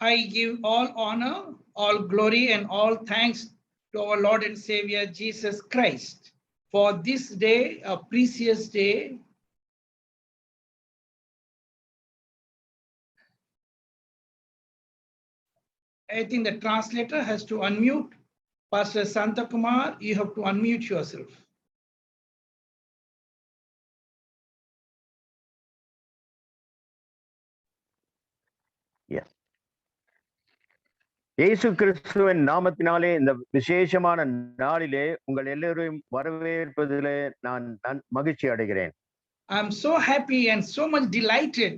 I give all honor, all glory, and all thanks to our Lord and Savior Jesus Christ for this day, a precious day. I think the translator has to unmute. Pastor Santa Kumar, you have to unmute yourself. Yes. இயேசு கிறிஸ்துவின் நாமத்தினாலே இந்த விசேஷமான நாளிலே உங்கள் எல்லோரையும் வரவேற்பதிலே நான் மகிழ்ச்சி அடைகிறேன். I'm so happy and so much delighted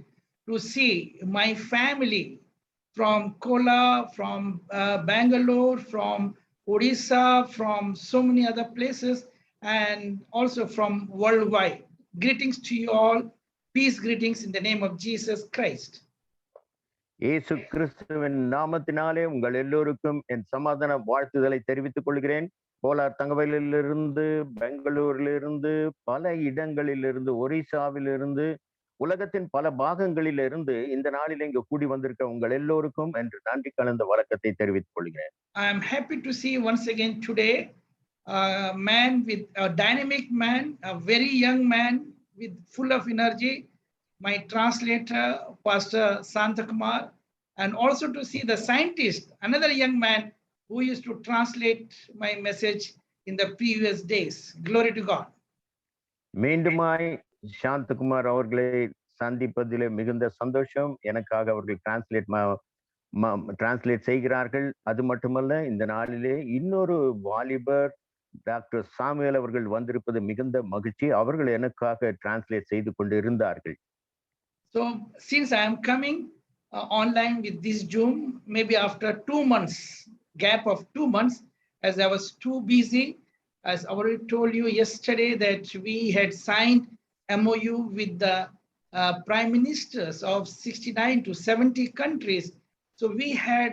to see my family from Kola, from Bangalore, from Odisha, from so many other places, and also from worldwide. Greetings to you all. Peace greetings in the name of Jesus Christ. இயேசு கிறிஸ்துவின் நாமத்தினாலே உங்கள் எல்லோருக்கும் என் சமாதான வாழ்த்துதலை தெரிவித்துக் கொள்கிறேன். கோலார் தங்கவயலிலிருந்து, பெங்களூரிலிருந்து, பல இடங்களிலிருந்து, ஒரிசாவிலிருந்து, உலகத்தின் பல பாகங்களிலிருந்து இந்த நாளில் இங்கு கூடி வந்திருக்க உங்கள் எல்லோருக்கும் என்று நன்றி கலந்த வணக்கத்தை தெரிவித்துக் கொள்கிறேன். I am happy to see once again today a man with a dynamic man, a very young man with full of energy, my translator, Pastor Santa Kumar, and also to see the scientist, another young man who used to translate my message in the previous days. Glory to God. மீண்டுமாய் சாந்தகுமார் அவர்களை சந்திப்பதிலே மிகுந்த சந்தோஷம். எனக்காக அவர்கள் translate செய்கிறார்கள். அது மட்டுமல்ல, இந்த நாளிலே இன்னொரு வாலிபர் டாக்டர் சாமுவேல் அவர்கள் வந்திருப்பது மிகுந்த மகிழ்ச்சி. அவர்கள் எனக்காக டிரான்ஸ்லேட் செய்து கொண்டு இருந்தார்கள். So since I am coming online with this Zoom, maybe after 2 months, gap of 2 months, as I was too busy, as I already told you yesterday that we had signed MOU with the prime ministers of 69 to 70 countries. So we had,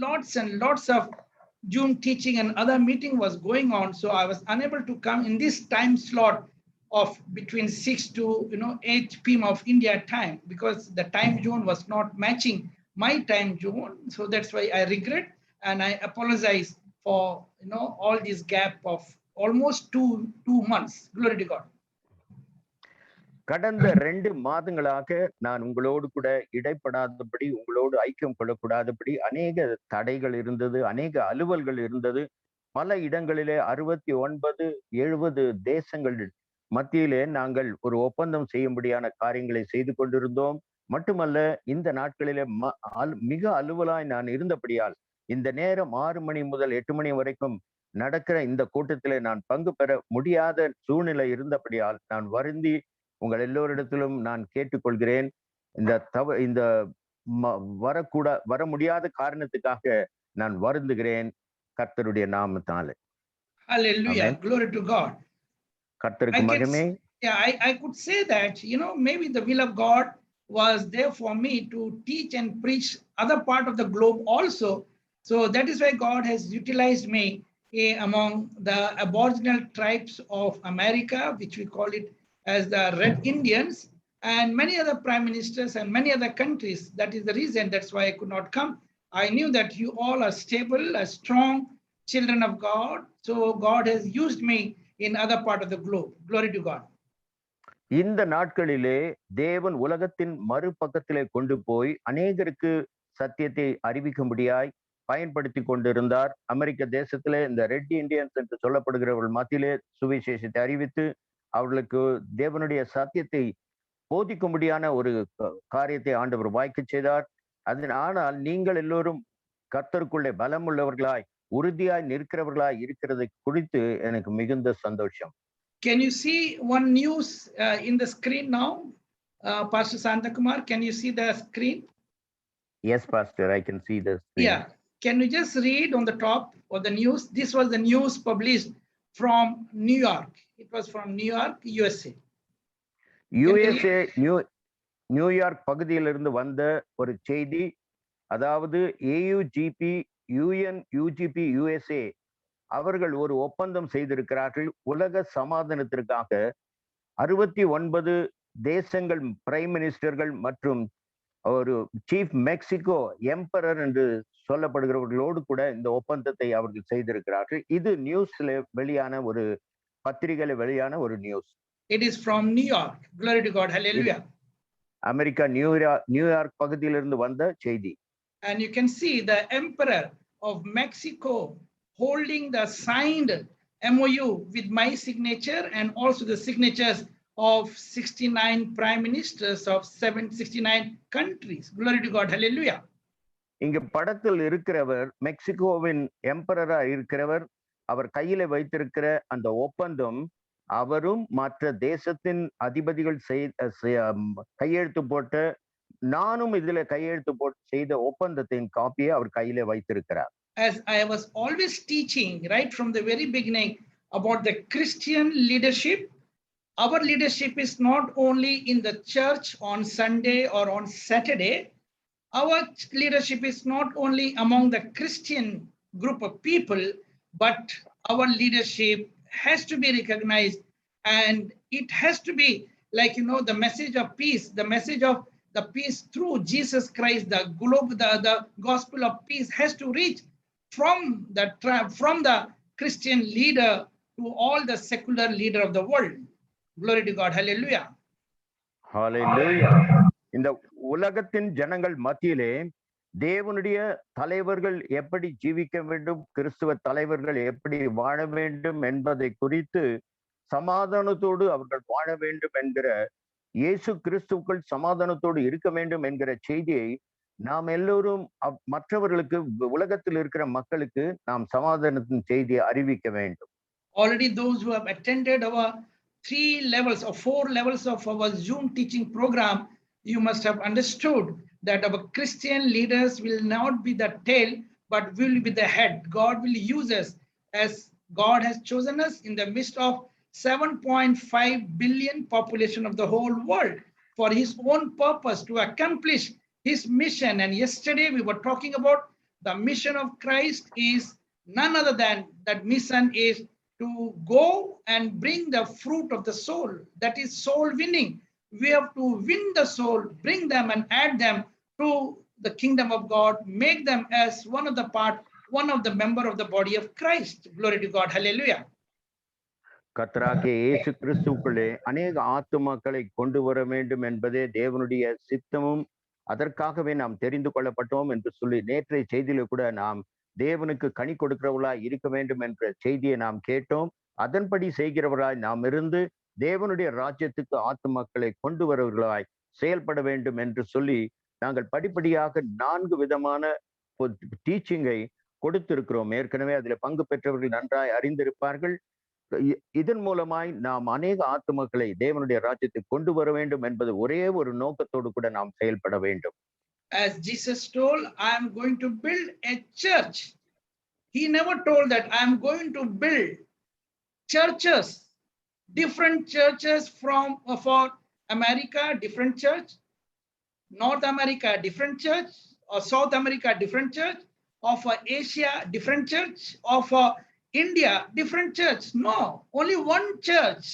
lots and lots of Zoom teaching and other meeting was going on. So I was unable to come in this time slot of between 6 to 8 p.m. of India time, because the time zone was not matching my time zone. So that's why I regret and I apologize for all this gap of almost two months. Glory to God. கடந்த 2 மாதங்களாக நான் உங்களோடு கூட இடைப்படாதபடி, உங்களோடு ஐக்கியம் கொள்ளக்கூடாதபடி அநேக தடைகள் இருந்தது, அநேக அலுவல்கள் இருந்தது. பல இடங்களிலே 69, 70 தேசங்கள் மத்தியிலே நாங்கள் ஒரு ஒப்பந்தம் செய்யும்படியான காரியங்களை செய்து கொண்டிருந்தோம். மட்டுமல்ல, இந்த நாட்களிலே மிக அலுவலாய் நான் இருந்தபடியால் இந்த நேரம் 6 மணி முதல் 8 மணி வரைக்கும் நடக்கிற இந்த கூட்டத்திலே நான் பங்கு பெற முடியாத சூழ்நிலை இருந்தபடியால் நான் வருந்தி உங்கள் எல்லோரிடத்திலும் நான் கேட்டுக்கொள்கிறேன். இந்த வர முடியாத காரணத்துக்காக நான் வருந்துகிறேன் கர்த்தருடைய நாமத்தாலே. Hallelujah. Glory to God. கர்த்தருக்கு மகிமை. I could say that, maybe the will of God was there for me to teach and preach other part of the globe also. So that is why God has utilized me among the aboriginal tribes of America, which we call it as the Red Indians, and many other prime ministers and many other countries. That is the reason. That's why I could not come. I knew that you all are stable, are strong children of God. So God has used me in other part of the globe. Glory to God. இந்த நாட்களிலே தேவன் உலகத்தின் மறுபக்கத்திலே கொண்டு போய் அநேகருக்கு சத்தியத்தை அறிவிக்கும்படியாய் பயன்படுத்தி கொண்டிருந்தார். அமெரிக்க தேசத்திலே இந்த ரெட் இண்டியன்ஸ் என்று சொல்லப்படுகிறவர்கள் மத்தியிலே சுவிசேஷத்தை அறிவித்து அவர்களுக்கு தேவனுடைய சத்தியத்தை போதிக்கும்படியான ஒரு காரியத்தை ஆண்டவர் வாய்க்க செய்தார். ஆனால் நீங்கள் எல்லோரும் கர்த்தருக்குள்ளே பலம் உள்ளவர்களாய், உறுதியாய் நிற்கிறவர்களாய் இருக்கிறதை குறித்து எனக்கு மிகுந்த சந்தோஷம். Can you see one news in the screen now? Pastor Santa Kumar, can you see the screen? Yes, Pastor, I can see the screen. Yeah. Can you just read on the top of the news? This was the news published from New York. It was from New York, USA. New York பகுதியிலிருந்து வந்த ஒரு செய்தி. அதாவது AUGP UNUGP USA அவர்கள் ஒரு ஒப்பந்தம் செய்திருக்கிறார்கள். உலக சமாதானத்திற்காக 69 தேசங்கள் பிரைம் மினிஸ்டர்கள் மற்றும் ஒரு சீஃப் மெக்சிகோ எம்பரர் என்று சொல்லப்படுகிறவர்களோடு கூட இந்த ஒப்பந்தத்தை அவர்கள் செய்திருக்கிறார்கள். இது நியூஸ்ல வெளியான ஒரு பத்திரிகையில வெளியான ஒரு news. It is from New York. Glory to God. Hallelujah. America New York பகுதியிலிருந்து வந்த செய்தி. And you can see the emperor of Mexico holding the signed MOU with my signature and also the signatures of 69 prime ministers of 769 countries. Glory to God. Hallelujah. இங்க படத்தில் இருக்கிறவர் மெக்சிகோவின் எம்பரரா இருக்கிறவர். அவர் கையில வைத்திருக்கிற அந்த ஒப்பந்தம் அவரும் மற்ற தேசத்தின் அதிபதிகள் கையெழுத்து போட்ட, நானும் இதுல கையெழுத்து போட்டு செய்த ஒப்பந்தத்தின் காப்பியை அவர் கையில வைத்திருக்கிறார். As I was always teaching right from the very beginning about the Christian leadership, our leadership is not only in the church on Sunday or on Saturday. Our leadership is not only among the Christian group of people, but our leadership has to be recognized, and it has to be like, the message of peace, the message of the peace through Jesus Christ, the gospel of peace has to reach from the Christian leader to all the secular leader of the world. Glory to God. Hallelujah. Hallelujah. இந்த உலகத்தின் ஜனங்கள் மத்தியிலே தேவனுடைய தலைவர்கள் எப்படி ஜீவிக்க வேண்டும், கிறிஸ்துவ தலைவர்கள் எப்படி வாழ வேண்டும் என்பதை குறித்து சமாதானத்தோடு அவர்கள் வாழ வேண்டும் என்கிற, இயேசு கிறிஸ்துவுக்குள் சமாதானத்தோடு இருக்க வேண்டும் என்கிற செய்தியை நாம் எல்லோரும் மற்றவர்களுக்கு, உலகத்தில் இருக்கிற மக்களுக்கு நாம் சமாதானத்தின் செய்தியை அறிவிக்க வேண்டும். Already those who have attended our 3 levels or 4 levels of our Zoom teaching program, you must have understood that our Christian leaders will not be the tail, but will be the head. God will use us as God has chosen us in the midst of 7.5 billion population of the whole world for his own purpose to accomplish his mission. And yesterday we were talking about the mission of Christ is none other than, that mission is to go and bring the fruit of the soul. That is soul winning. We have to win the soul, bring them and add them to the kingdom of God, make them as one of the member of the body of Christ. Glory to God. Hallelujah. கர்த்தராகிய இயேசு கிறிஸ்துவுக்குள்ளே அநேக ஆத்துமாக்களை கொண்டு வர வேண்டும் என்பதே தேவனுடைய சித்தமும், அதற்காகவே நாம் தெரிந்து கொள்ளப்பட்டோம் என்று சொல்லி நேற்றைய செய்தியில கூட நாம் தேவனுக்கு கனி கொடுக்கிறவர்களாய் இருக்க வேண்டும் என்ற செய்தியை நாம் கேட்டோம். அதன்படி செய்கிறவர்களாய் நாம் இருந்து தேவனுடைய ராஜ்யத்துக்கு ஆத்துமாக்களை கொண்டு வரவர்களாய் செயல்பட வேண்டும் என்று சொல்லி நாங்கள் படிப்படியாக 4 விதமான டீச்சிங்கை கொடுத்திருக்கிறோம். ஏற்கனவே அதில் பங்கு பெற்றவர்கள் நன்றாய் அறிந்திருப்பார்கள். இதன் மூலமாய் நாம் அநேக ஆத்துமக்களை தேவனுடைய ராஜ்யத்துக்கு கொண்டு வர வேண்டும் என்பது ஒரே ஒரு நோக்கத்தோடு கூட நாம் செயல்பட வேண்டும். As Jesus told, I am going to build a church. He never told that I am going to build churches, different churches for America, different church, North America, different church, or South America, different church, or for Asia, different church, or for India, different church. No, only one church.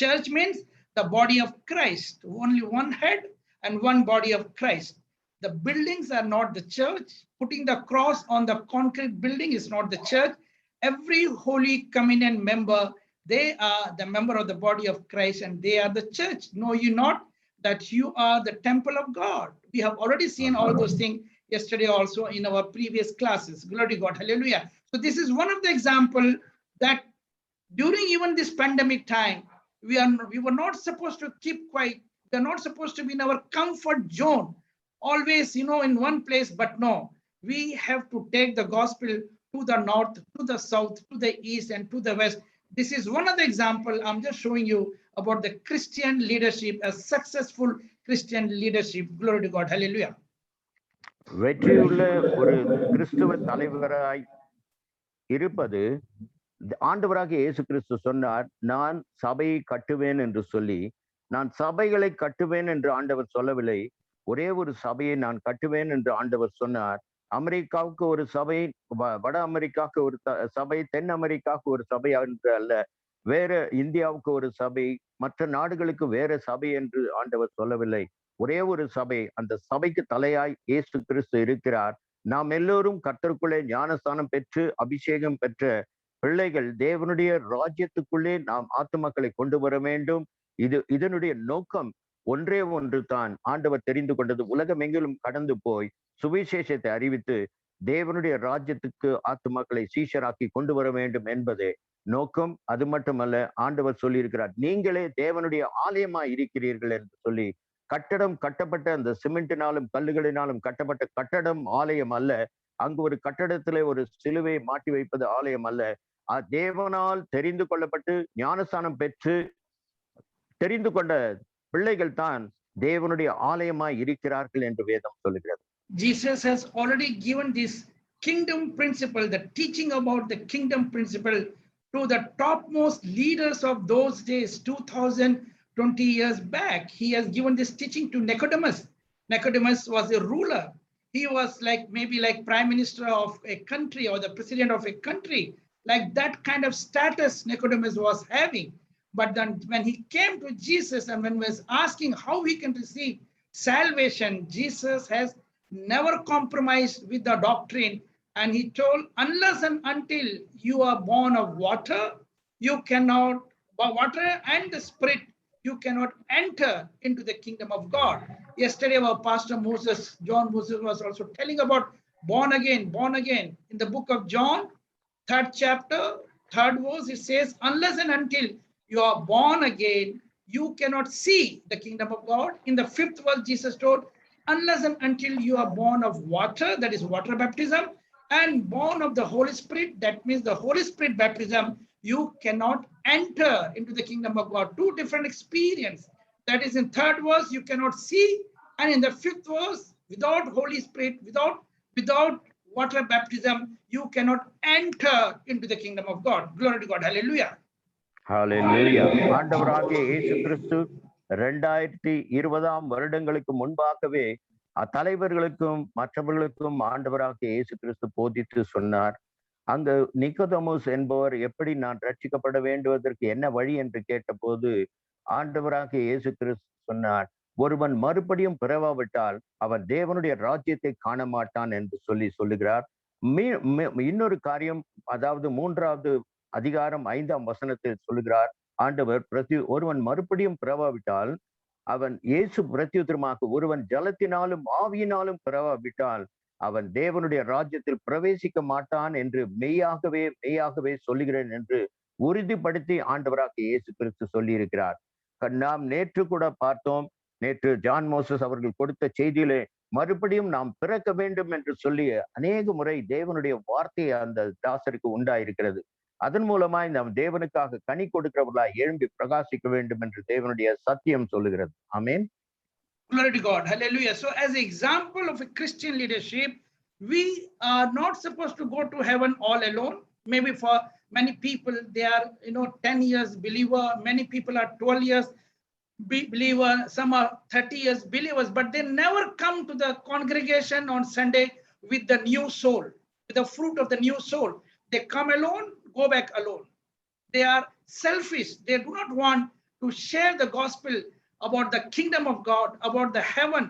Church means the body of Christ, only one head and one body of Christ. The buildings are not the church. Putting the cross on the concrete building is not the church. Every Holy Communion member, they are the member of the body of Christ, and they are the church. Know you not that you are the temple of God? We have already seen all those things yesterday also in our previous classes. Glory to God. Hallelujah. So this is one of the example that during even this pandemic time, we were not supposed to keep quiet. We are not supposed to be in our comfort zone, always, in one place, but no, we have to take the gospel to the north, to the south, to the east, and to the west. This is one of the example I'm just showing you about the Christian leadership, a successful Christian leadership. Glory to God. Hallelujah. வெற்றியுள்ள ஒரு கிறிஸ்துவ தலைவராய் இருப்பது, ஆண்டவராகிய இயேசு கிறிஸ்து சொன்னார், நான் சபையை கட்டுவேன் என்று சொல்லி. நான் சபைகளை கட்டுவேன் என்று ஆண்டவர் சொல்லவில்லை. ஒரே ஒரு சபையை நான் கட்டுவேன் என்று ஆண்டவர் சொன்னார். அமெரிக்காவுக்கு ஒரு சபை, வட அமெரிக்காவுக்கு ஒரு சபை, தென் அமெரிக்காவுக்கு ஒரு சபை என்று அல்ல, வேற இந்தியாவுக்கு ஒரு சபை, மற்ற நாடுகளுக்கு வேற சபை என்று ஆண்டவர் சொல்லவில்லை. ஒரே ஒரு சபை, அந்த சபைக்கு தலையாய் இயேசு கிறிஸ்து இருக்கிறார். நாம் எல்லோரும் கர்த்தருக்குள்ளே ஞானஸ்தானம் பெற்று அபிஷேகம் பெற்ற பிள்ளைகள். தேவனுடைய ராஜ்யத்துக்குள்ளே நாம் ஆத்துமக்களை கொண்டு வர வேண்டும். இதனுடைய நோக்கம் ஒன்றே ஒன்று தான். ஆண்டவர் தெரிந்து கொண்டது உலகம் எங்கிலும் கடந்து போய் சுவிசேஷத்தை அறிவித்து தேவனுடைய ராஜ்யத்துக்கு ஆத்துமக்களை சீஷராக்கி கொண்டு வர வேண்டும் என்பதே நோக்கம். அது மட்டுமல்ல, ஆண்டவர் சொல்லியிருக்கிறார், நீங்களே தேவனுடைய ஆலயமா இருக்கிறீர்கள் என்று சொல்லி. கட்டடம் கட்டப்பட்ட அந்த சிமெண்டினாலும் கல்லுகளினாலும் கட்டப்பட்ட கட்டடம் ஆலயம் அல்ல. அங்கு ஒரு கட்டடத்திலே ஒரு சிலுவையை மாட்டி வைப்பது ஆலயம் அல்ல. தேவனால் தெரிந்து கொள்ளப்பட்டு ஞானஸ்தானம் பெற்று தெரிந்து கொண்ட பிள்ளைகள் தான் தேவனுடைய ஆலயமாய் இருக்கிறார்கள் என்று வேதம் சொல்லுகிறது. Jesus has already given this kingdom principle, the teaching about the kingdom principle to the topmost leaders of those days, 2020 years back. He has given this teaching to Nicodemus. Nicodemus was a ruler. He was maybe like prime minister of a country or the president of a country. Like that kind of status Nicodemus was having. But then when he came to Jesus and when he was asking how he can receive salvation, Jesus has never compromised with the doctrine. And he told, unless and until you are born of water, you cannot, water and the spirit, you cannot enter into the kingdom of God. Yesterday, our pastor Moses, John Moses, was also telling about born again, born again. In the book of John, 3rd chapter, 3rd verse, it says, unless and until you are born again, you cannot see the kingdom of God. In the 5th verse, Jesus told, unless and until you are born of water, that is water baptism, and born of the Holy Spirit, that means the Holy Spirit baptism, you cannot enter into the kingdom of God. Two different experience. That is in 3rd verse, you cannot see, and in the 5th verse, without Holy Spirit, without water baptism, you cannot enter into the kingdom of God. Glory to God. Hallelujah. ஹல்லேலூயா. ஆண்டவராகிய இயேசு கிறிஸ்து 2020 வருடங்களுக்கு முன்பாகவே தலைவர்களுக்கும் மற்றவர்களுக்கும் ஆண்டவராகிய இயேசு கிறிஸ்து போதித்து சொன்னார். அங்கு நிக்கோதேமுஸ் என்பவர் எப்படி நான் ரட்சிக்கப்பட வேண்டுவதற்கு என்ன வழி என்று கேட்டபோது ஆண்டவராகிய இயேசு கிறிஸ்து சொன்னார், ஒருவன் மறுபடியும் பிறவாவிட்டால் அவன் தேவனுடைய ராஜ்யத்தை காண மாட்டான் என்று சொல்லுகிறார். இன்னொரு காரியம், அதாவது 3வது அதிகாரம் 5ஆம் வசனத்தில் சொல்லுகிறார் ஆண்டவர், ஒருவன் மறுபடியும் பிறவாவிட்டால் அவன் இயேசு பிரத்யுத்தரமாக, ஒருவன் ஜலத்தினாலும் ஆவியினாலும் பிறவாவிட்டால் அவன் தேவனுடைய ராஜ்யத்தில் பிரவேசிக்க மாட்டான் என்று மெய்யாகவே சொல்லுகிறேன் என்று உறுதிப்படுத்தி ஆண்டவராக இயேசு கிறிஸ்து சொல்லி இருக்கிறார். நாம் நேற்று கூட பார்த்தோம். நேற்று ஜான் மோசஸ் அவர்கள் கொடுத்த செய்தியிலே மறுபடியும் நாம் பிறக்க வேண்டும் என்று சொல்லி அநேக முறை தேவனுடைய வார்த்தை அந்த தாசருக்கு உண்டாயிருக்கிறது. அதன் மூலமாய் நாம் தேவனுக்காக கனி கொடுக்கிறவர்களாய் எழும்பி பிரகாசிக்க வேண்டும் என்று தேவனுடைய சத்தியம் சொல்லுகிறது. ஆமென். Glory to God. Hallelujah. So as an example of a Christian leadership, we are not supposed to go to heaven all alone. Maybe for many people, they are 10 years believer. Many people are 12 years believer. Some are 30 years believers, but they never come to the congregation on Sunday with the new soul, with the fruit of the new soul. They come alone, go back alone. They are selfish. They do not want to share the gospel about the kingdom of God, about the heaven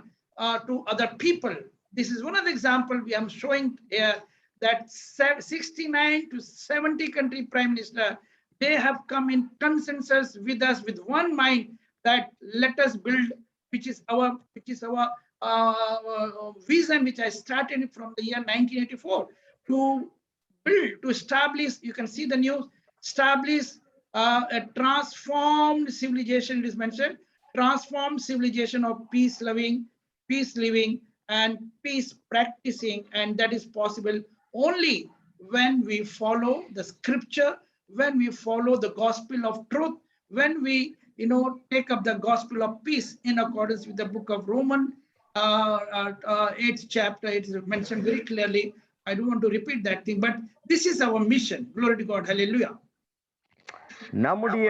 to other people. This is one of the examples we am showing here, that 69 to 70 country prime minister, they have come in consensus with us with one mind that let us build, which is our vision, which I started from the year 1984, to build, to establish, you can see the news, establish a transformed civilization. It is mentioned, transformed civilization of peace living and peace practicing, and that is possible only when we follow the scripture, when we follow the gospel of truth, when we take up the gospel of peace in accordance with the book of Romans 8th chapter. It is mentioned very clearly. I don't want to repeat that thing, but this is our mission. Glory to God. Hallelujah. நம்முடைய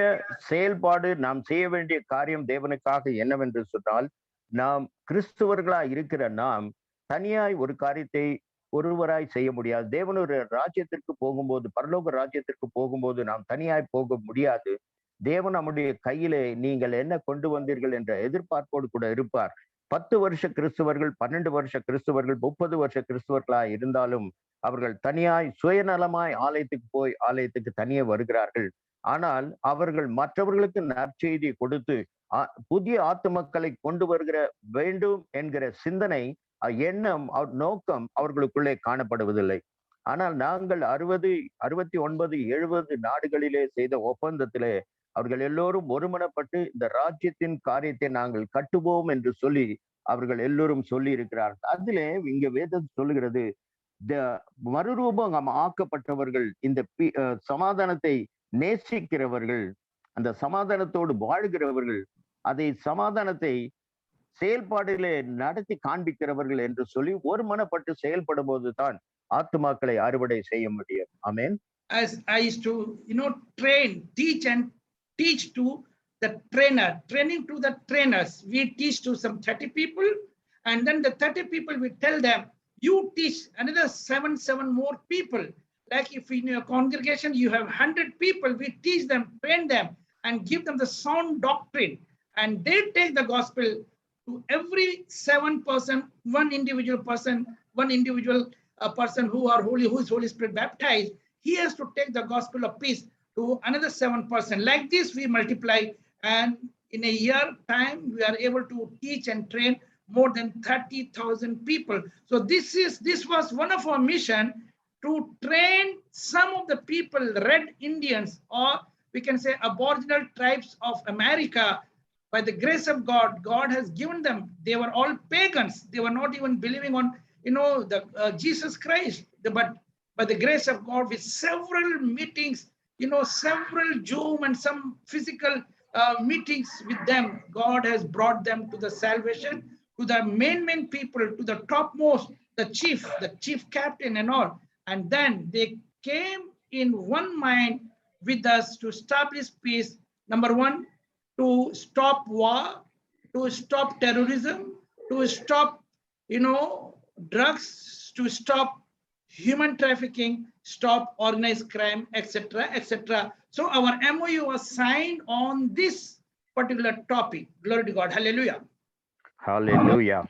செயல்பாடு, நாம் செய்ய வேண்டிய காரியம் தேவனுக்காக என்னவென்று சொன்னால், நாம் கிறிஸ்துவர்களா இருக்கிற நாம் தனியாய் ஒரு காரியத்தை ஒருவராய் செய்ய முடியாது. தேவனுடைய ராஜ்யத்திற்கு போகும்போது, பரலோக ராஜ்யத்திற்கு போகும்போது நாம் தனியாய் போக முடியாது. தேவன் நம்முடைய கையிலே நீங்கள் என்ன கொண்டு வந்தீர்கள் என்ற எதிர்பார்ப்போடு கூட இருப்பார். 10 வருஷ கிறிஸ்தவர்கள், 12 வருஷ கிறிஸ்தவர்கள், 30 வருஷ கிறிஸ்தவர்களாய் இருந்தாலும் அவர்கள் தனியாய் சுயநலமாய் ஆலயத்துக்கு போய் ஆலயத்துக்கு தனியே வருகிறார்கள். ஆனால் அவர்கள் மற்றவர்களுக்கு நற்செய்தி கொடுத்து புதிய ஆத்துமக்களை கொண்டு வருகிற வேண்டும் என்கிற சிந்தனை, எண்ணம், நோக்கம் அவர்களுக்குள்ளே காணப்படுவதில்லை. ஆனால் நாங்கள் 60, 69, 70 நாடுகளிலே செய்த ஒப்பந்தத்திலே அவர்கள் எல்லோரும் ஒருமனப்பட்டு இந்த ராஜ்யத்தின் காரியத்தை நாங்கள் கட்டுவோம் என்று சொல்லி அவர்கள் எல்லோரும் சொல்லி இருக்கிறார்கள். அதிலே இங்க வேதம் சொல்லுகிறது, மறுரூபம் ஆக்கப்பட்டவர்கள், இந்த சமாதானத்தை நேசிக்கிறவர்கள், அந்த சமாதானத்தோடு வாழ்கிறவர்கள், அதை சமாதானத்தை செயல்பாடிலே நடத்தி காண்பிக்கிறவர்கள் என்று சொல்லி ஒருமனப்பட்டு செயல்படும் போதுதான் ஆத்துமாக்களை அறுவடை செய்ய முடியும். ஆமென். As I used to, train, teach to the training to the trainers. We teach to some 30 people, and then the 30 people, we tell them, you teach another 7 more people. Like if in your congregation you have 100 people, we teach them, train them, and give them the sound doctrine. And they take the gospel to every 7 person, one individual person who is Holy Spirit baptized. He has to take the gospel of peace to another 7 person. Like this, we multiply, and in a year time, we are able to teach and train more than 30,000 people. So this was one of our mission, to train some of the people, Red Indians, or we can say Aboriginal tribes of America. By the grace of God, God has given them. They were all pagans. They were not even believing on, the Jesus Christ. But by the grace of God, with several meetings, several Zoom and some physical meetings with them, God has brought them to the salvation, to the main people, to the topmost, the chief captain and all. And then they came in one mind with us to establish peace. Number one, to stop war, to stop terrorism, to stop, drugs, to stop human trafficking, stop organized crime, etc., etc. So our MOU was signed on this particular topic. Glory to God. Hallelujah. Hallelujah.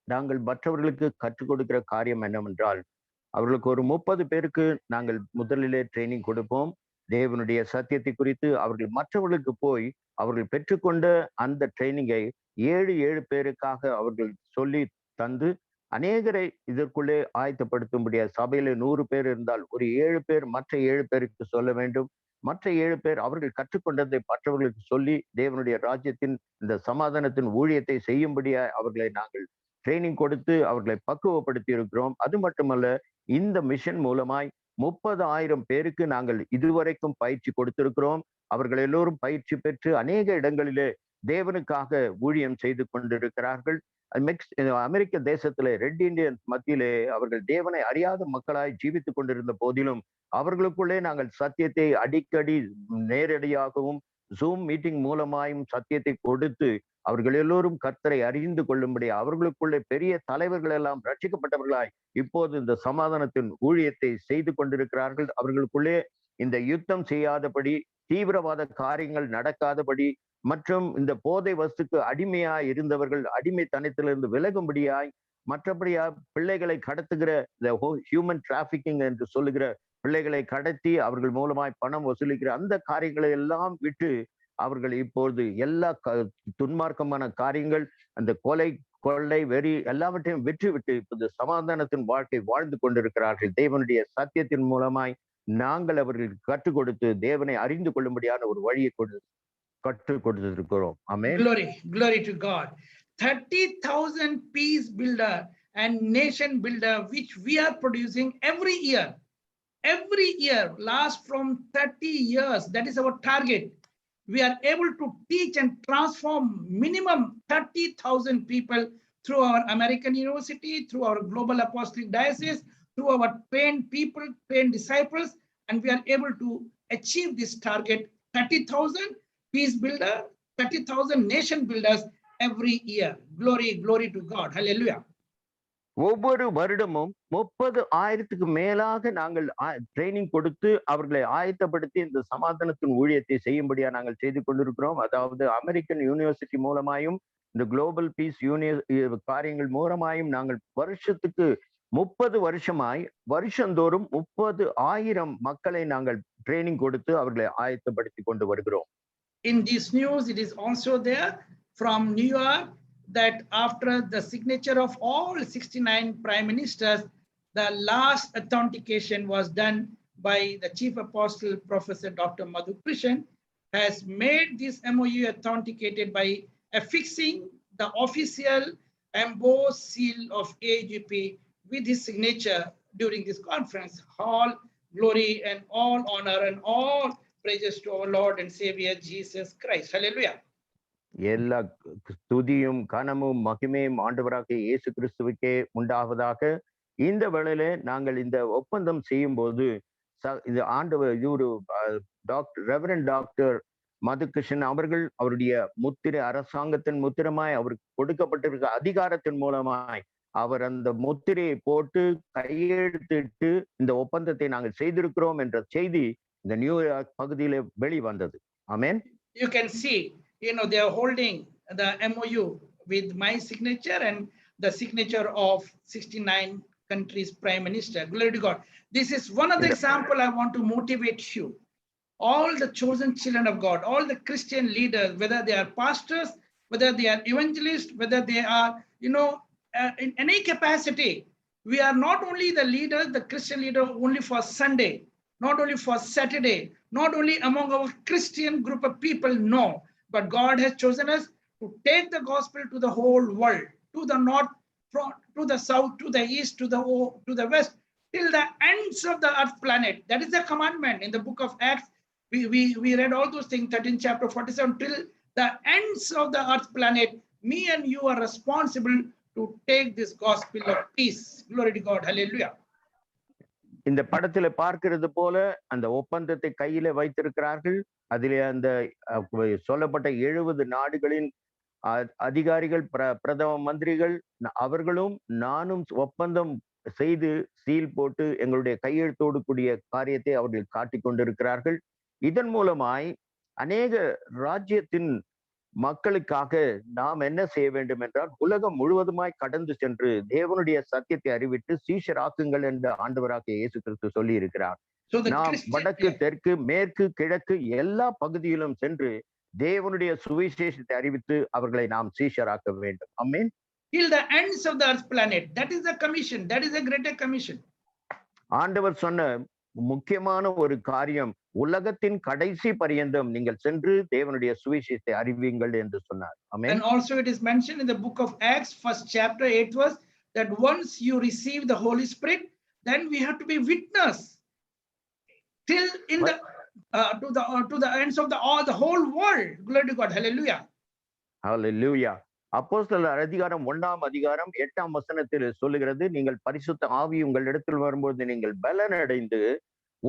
நாங்கள் மற்றவர்களுக்கு கற்றுக் கொடுக்கிற காரியம் என்னவென்றால், அவர்களுக்கு ஒரு 30 பேருக்கு நாங்கள் முதலிலே ட்ரைனிங் கொடுப்போம். தேவனுடைய சத்தியத்தை குறித்து அவர்கள் மற்றவர்களுக்கு போய் அவர்கள் பெற்றுக்கொண்ட அந்த ட்ரைனிங்கை 7 பேருக்காக அவர்கள் சொல்லி தந்து அநேகரை இதற்குள்ளே ஆயத்தப்படுத்தும்படியா. சபையில 100 பேர் இருந்தால் ஒரு 7 பேர் மற்ற 7 பேருக்கு சொல்ல வேண்டும். மற்ற 7 பேர் அவர்கள் கற்றுக்கொண்டதை மற்றவர்களுக்கு சொல்லி தேவனுடைய ராஜ்யத்தின் இந்த சமாதானத்தின் ஊழியத்தை செய்யும்படியா அவர்களை நாங்கள் ட்ரைனிங் கொடுத்து அவர்களை பக்குவப்படுத்தி இருக்கிறோம். அது மட்டுமல்ல, இந்த மிஷன் மூலமாய் 30,000 பேருக்கு நாங்கள் இதுவரைக்கும் பயிற்சி கொடுத்திருக்கிறோம். அவர்கள் எல்லோரும் பயிற்சி பெற்று அநேக இடங்களிலே தேவனுக்காக ஊழியம் செய்து கொண்டிருக்கிறார்கள். அமெரிக்க தேசத்திலே ரெட் இண்டியன்ஸ் மத்தியிலே அவர்கள் தேவனை அறியாத மக்களாய் ஜீவித்துக் கொண்டிருந்த போதிலும் அவர்களுக்குள்ளே நாங்கள் சத்தியத்தை அடிக்கடி நேரடியாகவும் ஜூம் மீட்டிங் மூலமாயும் சத்தியத்தை கொடுத்து அவர்கள் எல்லோரும் கர்த்தரை அறிந்து கொள்ளும்படி அவர்களுக்குள்ளே பெரிய தலைவர்கள் எல்லாம் ரட்சிக்கப்பட்டவர்களாய் இப்போது இந்த சமாதானத்தின் ஊழியத்தை செய்து கொண்டிருக்கிறார்கள். அவர்களுக்குள்ளே இந்த யுத்தம் செய்யாதபடி, தீவிரவாத காரியங்கள் நடக்காதபடி, மற்றும் இந்த போதை வஸ்துக்கு அடிமையாய் இருந்தவர்கள் அடிமைத்தனத்திலிருந்து விலகும்படியாய், மற்றபடியா பிள்ளைகளை கடத்துகிற இந்த ஹியூமன் டிராபிக்கிங் என்று சொல்லுகிற பிள்ளைகளை கடத்தி அவர்கள் மூலமாய் பணம் வசூலிக்கிற அந்த காரியங்களை எல்லாம் விட்டு அவர்கள் இப்பொழுது எல்லா துன்மார்க்கமான காரியங்கள், அந்த கொலை, கொள்ளை, வெறி எல்லாவற்றையும் விட்டு இப்போது சமாதானத்தின் வாழ்க்கை வாழ்ந்து கொண்டிருக்கிறார்கள். தேவனுடைய சத்தியத்தின் மூலமாய் நாங்கள் அவர்களுக்கு கற்றுக் கொடுத்து தேவனை அறிந்து கொள்ளும்படியான ஒரு வழியை கற்றுக் கொடுத்திருக்கிறோம். ஆமென். Glory to God. 30,000 peace builder and nation builder which we are producing every year, last from 30 years. That is our target. We are able to teach and transform minimum 30,000 people through our American University, through our Global Apostolic Diocese, through our trained people, trained disciples, and we are able to achieve this target, 30,000 peace builder, 30,000 nation builders every year. Glory to God. Hallelujah. ஒவ்வொரு வருடமும் 30,000க்கு மேலாக நாங்கள் training கொடுத்து அவர்களை ஆயத்தப்படுத்தி இந்த சமாதானத்தின் ஊழியத்தை செய்யும்படியா நாங்கள் செய்து கொண்டிருக்கிறோம். அதாவது அமெரிக்கன் யூனிவர்சிட்டி மூலமாயும் இந்த குளோபல் பீஸ் யூனியன் காரியங்கள் மூலமாயும் நாங்கள் வருஷத்துக்கு 30 வருஷமாய் வருஷந்தோறும் 30,000 மக்களை நாங்கள் ட்ரைனிங் கொடுத்து அவர்களை ஆயத்தப்படுத்தி கொண்டு வருகிறோம். In this news, it is also there from New York that after the signature of all 69 prime ministers, the last authentication was done by the chief apostle, Professor Dr. Madhu Krishan, has made this MOU authenticated by affixing the official embossed seal of AGP with his signature during this conference. All glory and all honor and all praises to our Lord and Savior Jesus Christ. Hallelujah. எல்லா துதியும் கனமும் மகிமையும் ஆண்டவராகிய இயேசு கிறிஸ்துவுக்கே உண்டாவதாக. இந்த வேளையிலே நாங்கள் இந்த ஒப்பந்தம் செய்யும் போது இந்த ஆண்டவர் இவரு ரெவரண்ட் டாக்டர் மதுகிருஷ்ணன் அவர்கள் அவருடைய முத்திரை அரசாங்கத்தின் முத்திரமாய் அவருக்கு கொடுக்கப்பட்டிருக்க அதிகாரத்தின் மூலமாய் அவர் அந்த முத்திரையை போட்டு கையெழுத்திட்டு இந்த ஒப்பந்தத்தை நாங்கள் செய்திருக்கிறோம் என்ற செய்தி இந்த நியூயார்க் பகுதியிலே வெளிவந்தது. ஆமென். You can see, they are holding the MOU with my signature and the signature of 69 countries prime minister. Glory to God. This is one of the example I want to motivate you. All the chosen children of God, all the Christian leaders, whether they are pastors, whether they are evangelists, whether they are, in any capacity, we are not only the leaders, the Christian leader only for Sunday, not only for Saturday, not only among our Christian group of people, no, but God has chosen us to take the gospel to the whole world, to the north, to the south, to the east, to the west, till the ends of the earth planet. That is the commandment in the book of Acts. We read all those things, 13 chapter 47, till the ends of the earth planet. Me and you are responsible to take this gospel of peace. Glory to God. Hallelujah. இந்த படத்துல பார்க்கிறது போல அந்த ஒப்பந்தத்தை கையில வைத்திருக்கிறார்கள். அதிலே அந்த சொல்லப்பட்ட 70 நாடுகளின் அதிகாரிகள், பிரதம மந்திரிகள், அவர்களும் நானும் ஒப்பந்தம் செய்து சீல் போட்டு எங்களுடைய கையெழுத்தோடு கூடிய காரியத்தை அவர்கள் காட்டிக் கொண்டிருக்கிறார்கள். இதன் மூலமாய் அநேக ராஜ்யத்தின் மக்களுக்காக நாம் என்ன செய்ய வேண்டும் என்றால், உலகம் முழுவதுமாய் கடந்து சென்று தேவனுடைய சத்தியத்தை அறிவித்து சீஷராக்குங்கள் என்று ஆண்டவராகிய இயேசு கிறிஸ்து சொல்லி இருக்கிறார். நாம் வடக்கு, தெற்கு, மேற்கு, கிழக்கு எல்லா பகுதியிலும் சென்று தேவனுடைய சுவிசேஷத்தை அறிவித்து அவர்களை நாம் சீஷராக்க வேண்டும். ஆமென். Till the ends of the earth planet. That is the commission. That is a greater commission. ஆண்டவர் சொன்ன முக்கியமான ஒரு காரியம், உலகத்தின் கடைசி பரியந்தம் நீங்கள் சென்று தேவனுடைய சுவிசேஷத்தை அறிவியுங்கள் என்று சொன்னார். ஆமென். And also it is mentioned in the book of Acts, 1st chapter, 8th verse, that once you receive the Holy Spirit, then we have to be witness till in the to the ends of the whole world. Glory to God. Hallelujah. Hallelujah. அப்போஸ்தலர் அதிகாரம் 1ஆம் அதிகாரம் 8ஆம் வசனத்தில் சொல்லுகிறது, நீங்கள் பரிசுத்த ஆவி உங்களிடத்தில் வரும்போது நீங்கள் பலனடைந்து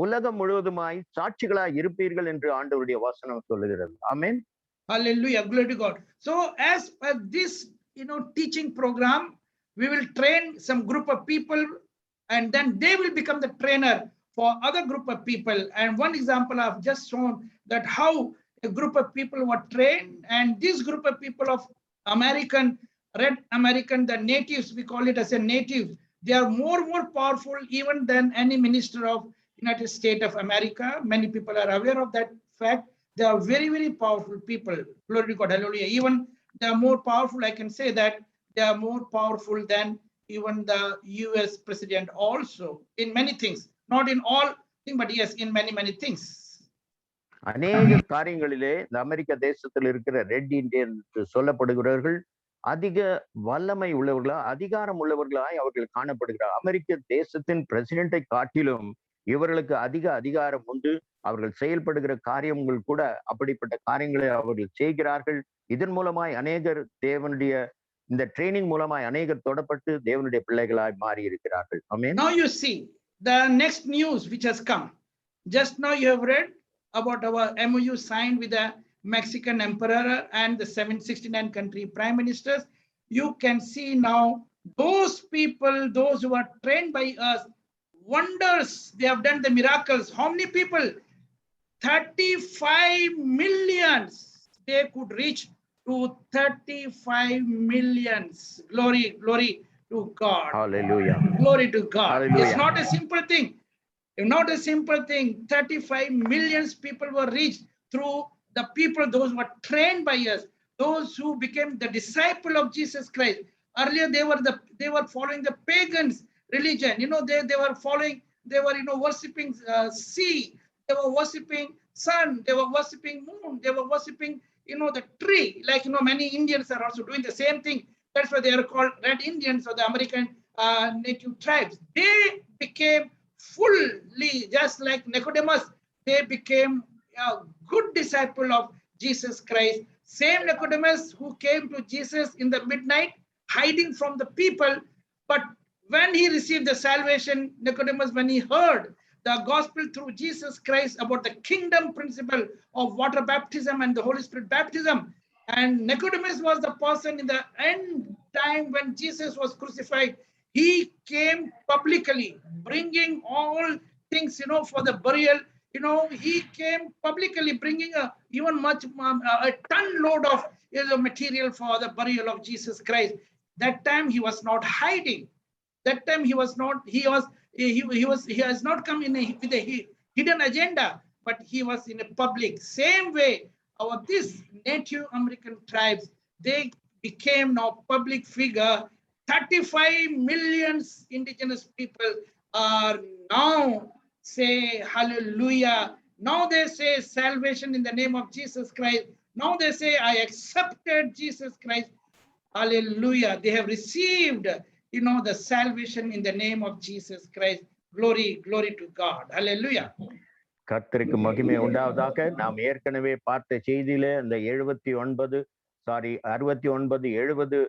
உலகம் முழுவதுமாய் சாட்சிகளாய் இருப்பீர்கள் என்று ஆண்டவருடைய வசனம் சொல்லுகிறது. ஆமென். Hallelujah. Glory to God. So as per this teaching program, we will train some group of people and then they will become the trainer for other group of people. And one example I've just shown that how a group of people were trained, and this group of people of Red American, the natives, we call it as a native, they are more powerful even than any minister of United States of America. Many people are aware of that fact. They are very powerful people. Glory to God. Hallelujah. Even they are more powerful. I can say that they are more powerful than even the US president also in many things. Not in all things, but yes, in many things. அநேக காரியங்களிலே இந்த அமெரிக்க தேசத்தில் இருக்கிற red Indian சொல்லப்படுகிறவர்கள் அதிக வல்லமை உள்ளவர்களா, அதிகாரம் உள்ளவர்களாய் அவர்கள் காணப்படுகிறார். அமெரிக்க தேசத்தின் பிரசிடென்ட்டை காட்டிலும் இவர்களுக்கு அதிக அதிகாரம் உண்டு. அவர்கள் செயல்படுகிற காரியங்கள் கூட அப்படிப்பட்ட காரியங்களை அவர்கள் செய்கிறார்கள். இதன் மூலமாய் அநேகர் தேவனுடைய இந்த ட்ரைனிங் மூலமாய் அநேகர் தொடப்பட்டு தேவனுடைய பிள்ளைகளாய் மாறி இருக்கிறார்கள். ஆமென். Now you see the next news which has come. Just now you have read about our MOU signed with the Mexican emperor and the 769 country prime ministers. You can see now those people, those who are trained by us, wonders, they have done the miracles. How many people? 35 millions they could reach to 35 millions. Glory to God. Hallelujah. Glory to God. It's Hallelujah. not a simple thing. Not a simple thing. 35 millions people were reached through the people, those who were trained by us, those who became the disciple of Jesus Christ. Earlier, they were following the pagans religion. They were following, they were worshiping sea, they were worshiping sun, they were worshiping moon, they were worshiping the tree. Like many Indians are also doing the same thing. That's why they are called Red Indians or the American native tribes. They became fully, just like Nicodemus, they became a good disciple of Jesus Christ. Same Nicodemus who came to Jesus in the midnight, hiding from the people. But when he received the salvation, Nicodemus, when he heard the gospel through Jesus Christ about the kingdom principle of water baptism and the Holy Spirit baptism, and Nicodemus was the person in the end time when Jesus was crucified. He came publicly, bringing all things, for the burial. He came publicly, bringing even much a ton load of material for the burial of Jesus Christ. That time he was not hiding. That time he was not. He has not come with a hidden agenda, but he was in a public. Same way, these Native American tribes, they became now public figure. 35 millions indigenous people are now say hallelujah. Now they say salvation in the name of Jesus Christ. Now they say, I accepted Jesus Christ. Hallelujah. They have received, the salvation in the name of Jesus Christ. Glory to God. Hallelujah. கர்த்தருக்கு மகிமை உண்டாவதாக. நாம் ஏற்கனவே பார்த்த செய்தியில இந்த 69 70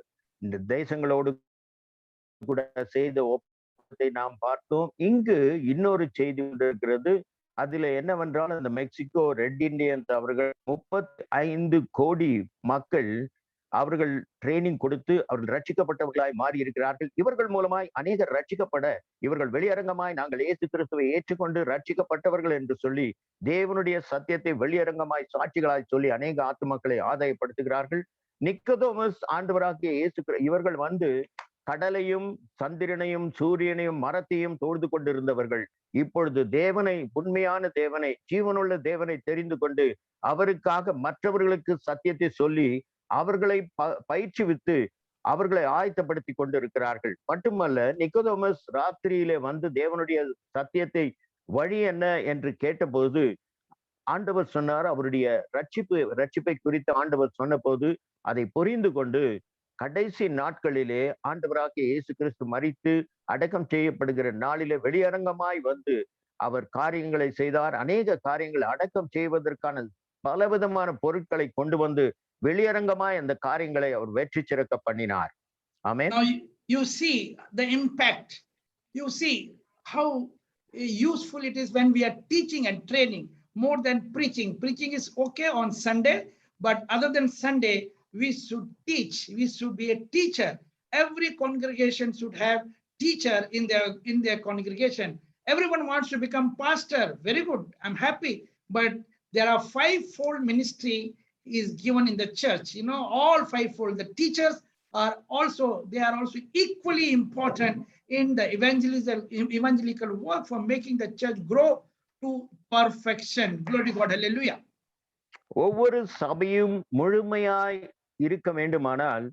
இந்த தேசங்களோடு கூட செய்த ஒப்பந்தத்தை நாம் பார்த்தோம். இங்கு இன்னொரு செய்தி இருக்கிறது. அதுல என்னவென்றால், இந்த மெக்சிகோ ரெட் இண்டியன்ஸ் அவர்கள் 35 கோடி மக்கள் அவர்கள் ட்ரைனிங் கொடுத்து அவர்கள் ரட்சிக்கப்பட்டவர்களாய் மாறி இருக்கிறார்கள். இவர்கள் மூலமாய் அநேகர் ரட்சிக்கப்பட இவர்கள் வெளியரங்கமாய் நாங்கள் இயேசு கிறிஸ்துவை ஏற்றுக்கொண்டு ரட்சிக்கப்பட்டவர்கள் என்று சொல்லி தேவனுடைய சத்தியத்தை வெளியரங்கமாய் சாட்சிகளாய் சொல்லி அநேக ஆத்துமக்களை ஆதாயப்படுத்துகிறார்கள். நிக்கோதேமஸ் ஆண்டவராகிய இயேசு இவர்கள் கடலையும் சந்திரனையும் சூரியனையும் மரத்தையும் தொழுது கொண்டிருந்தவர்கள் இப்பொழுது தேவனை, உண்மையான தேவனை, ஜீவனுள்ள தேவனை தெரிந்து கொண்டு அவருக்காக மற்றவர்களுக்கு சத்தியத்தை சொல்லி அவர்களை பயிற்சிவித்து அவர்களை ஆயத்தப்படுத்தி கொண்டிருக்கிறார்கள். மட்டுமல்ல, நிக்கோதேமஸ் ராத்திரியிலே தேவனுடைய சத்தியத்தை வழி என்ன என்று கேட்டபோது ஆண்டவர் சொன்னார். அவருடைய ரட்சிப்பை குறித்து ஆண்டவர் சொன்ன போது அதை புரிந்து கொண்டு கடைசி நாட்களிலே ஆண்டவராகிய இயேசு கிறிஸ்து மரித்து அடக்கம் செய்யப்படுகிற நாளிலே வெளியரங்கமாய் அவர் காரியங்களை செய்தார். அநேக காரியங்களை அடக்கம் செய்வதற்கான பலவிதமான பொருட்களை கொண்டு வெளியரங்கமாய் அந்த காரியங்களை அவர் வெற்றி சிறக்க பண்ணினார். ஆமென். Now you see the impact. You see how useful it is when we are teaching and training more than preaching. Preaching is okay on Sunday, but other than Sunday, we should teach. We should be a teacher. Every congregation should have teacher in their congregation. Everyone wants to become pastor. Very good. I'm happy. But there are fivefold ministry is given in the church. All fivefold. The teachers are also equally important in the evangelical work for making the church grow to perfection. Glory to God. Hallelujah. ஒவ்வொரு சபையும் முழுமையாய் இருக்க வேண்டுமானால்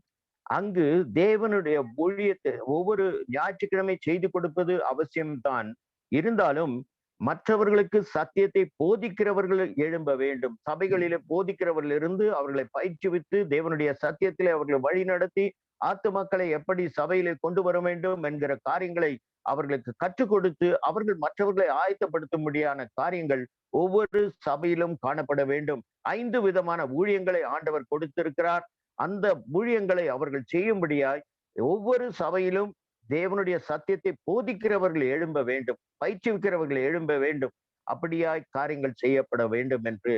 அங்கு தேவனுடைய ஊழியத்தை ஒவ்வொரு ஞாயிற்றுக்கிழமை செய்து கொடுப்பது அவசியம்தான். இருந்தாலும் மற்றவர்களுக்கு சத்தியத்தை போதிக்கிறவர்கள் எழும்ப வேண்டும். சபைகளிலே போதிக்கிறவர்கள் இருந்து அவர்களை பயிற்சிவித்து தேவனுடைய சத்தியத்திலே அவர்களை வழி நடத்தி ஆத்துமக்களை எப்படி சபையிலே கொண்டு வர வேண்டும் என்கிற காரியங்களை அவர்களுக்கு கற்றுக் கொடுத்து அவர்கள் மற்றவர்களை ஆயத்தப்படுத்தும்படியான காரியங்கள் ஒவ்வொரு சபையிலும் காணப்பட வேண்டும். 5 விதமான ஊழியங்களை ஆண்டவர் கொடுத்திருக்கிறார். அந்த ஊழியங்களை அவர்கள் செய்யும்படியாய் ஒவ்வொரு சபையிலும் தேவனுடைய சத்தியத்தை போதிக்கிறவர்கள் எழும்ப வேண்டும், பயிற்சிக்கிறவர்கள் எழும்ப வேண்டும். அப்படியாய் காரியங்கள் செய்யப்பட வேண்டும் என்று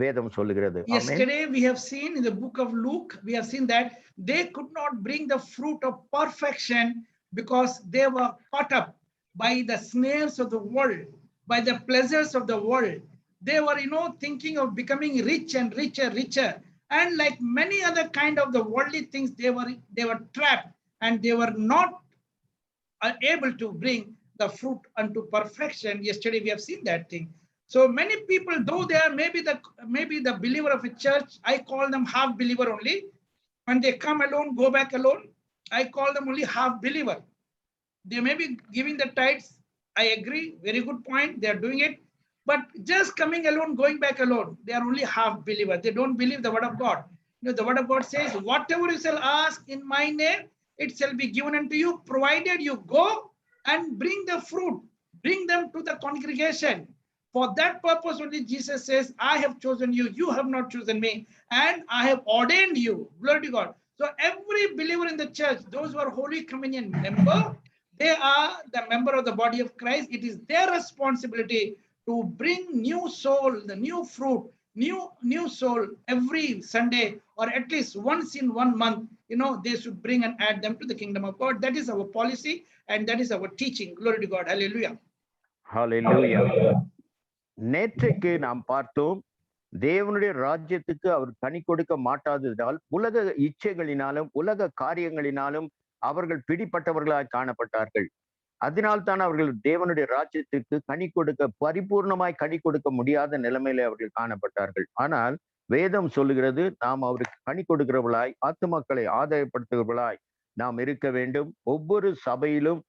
வேதம் சொல்லுகிறது. Yesterday we have seen in the book of Luke, we have seen that they could not bring the fruit of perfection because they were caught up by the snares of the world, by the pleasures of the world. They were, thinking of becoming rich and richer. and like many other kind of the worldly things, they were trapped, and they were not are able to bring the fruit unto perfection. Yesterday we have seen that thing. So many people, though they are maybe the believer of a church, I call them half believer only. When they come alone, go back alone, I call them only half believer. They may be giving the tithes. I agree, very good point. They are doing it, but just coming alone, going back alone, they are only half believer. They don't believe the word of God. The word of God says, "Whatever you shall ask in my name, it shall be given unto you, provided you go and bring the fruit, bring them to the congregation." For that purpose only Jesus says, "I have chosen you, you have not chosen me, and I have ordained you." Glory to God. So every believer in the church, those who are Holy Communion member, they are the member of the body of Christ. It is their responsibility to bring new soul, the new fruit, new soul every Sunday, or at least once in 1 month. They should bring and add them to the kingdom of God. That is our policy, and that is our teaching. Glory to God. Hallelujah. ஹalleluya. நேற்றைக்கு நாம் பார்த்தோம், தேவனுடைய ராஜ்யத்துக்கு அவர் கனி கொடுக்க மாட்டாததால் உலக இச்சைகளினாலும் உலக காரியங்களினாலும் அவர்கள் பிடிப்பட்டவர்களாய் காணப்பட்டார்கள். அதனால்தான் அவர்கள் தேவனுடைய ராஜ்யத்திற்கு கனி கொடுக்க பரிபூர்ணமாய் கனி கொடுக்க முடியாத நிலைமையில அவர்கள் காணப்பட்டார்கள். ஆனால் வேதம் சொல்லுகிறது, நாம் அவருக்கு கனி கொடுக்கிறவர்களாய், ஆத்துமக்களை ஆதாயப்படுத்துகிறவர்களாய் நாம் இருக்க வேண்டும். ஒவ்வொரு சபையிலும்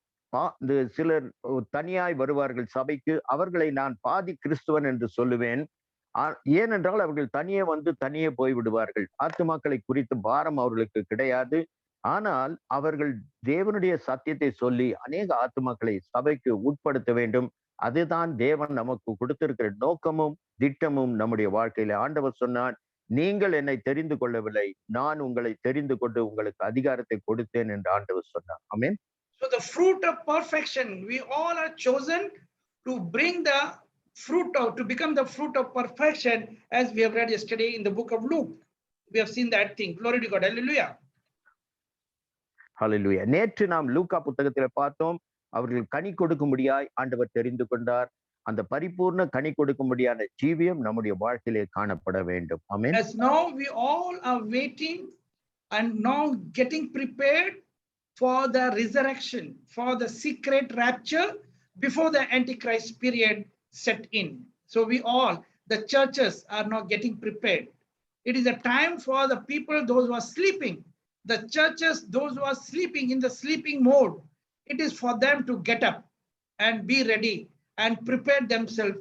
இந்த சிலர் தனியாய் வருவார்கள் சபைக்கு. அவர்களை நான் பாதி கிறிஸ்துவன் என்று சொல்லுவேன். ஏனென்றால் அவர்கள் தனியே வந்து தனியே போய்விடுவார்கள். ஆத்துமாக்களை குறித்து பாரம் அவர்களுக்கு கிடையாது. ஆனால் அவர்கள் தேவனுடைய சத்தியத்தை சொல்லி அநேக ஆத்துமாக்களை சபைக்கு உட்படுத்த வேண்டும். அதுதான் தேவன் நமக்கு கொடுத்திருக்கிற நோக்கமும் திட்டமும். நம்முடைய வாழ்க்கையில ஆண்டவர் சொன்னார், நீங்கள் என்னை தெரிந்து கொள்ளவில்லை, நான் உங்களை தெரிந்து கொண்டு உங்களுக்கு அதிகாரத்தை கொடுத்தேன் என்று ஆண்டவர் சொன்னார். ஆமென். So the fruit of perfection, we all are chosen to bring the fruit of, to become the fruit of perfection, as we have read yesterday in the book of Luke. We have seen that thing. Glory to God. Hallelujah. ஹalleluya. நேற்று நாம் லூக்கா புத்தகத்துல பார்த்தோம், அவர்கள் கனி கொடுக்கும்படியாய் ஆண்டவர் தெரிந்து கொண்டார். அந்த பரிபூர்ண கனி கொடுக்கும்படியான ஜீவியம் நம்முடைய வாழ்க்கையிலே காணப்பட வேண்டும். ஆமென். As now we all are waiting and now getting prepared for the resurrection, for the secret rapture before the Antichrist period set in. So we all, the churches, are now getting prepared. It is a time for the people, those who are sleeping. The churches, those who are sleeping in the sleeping mode, it is for them to get up and be ready and prepare themselves,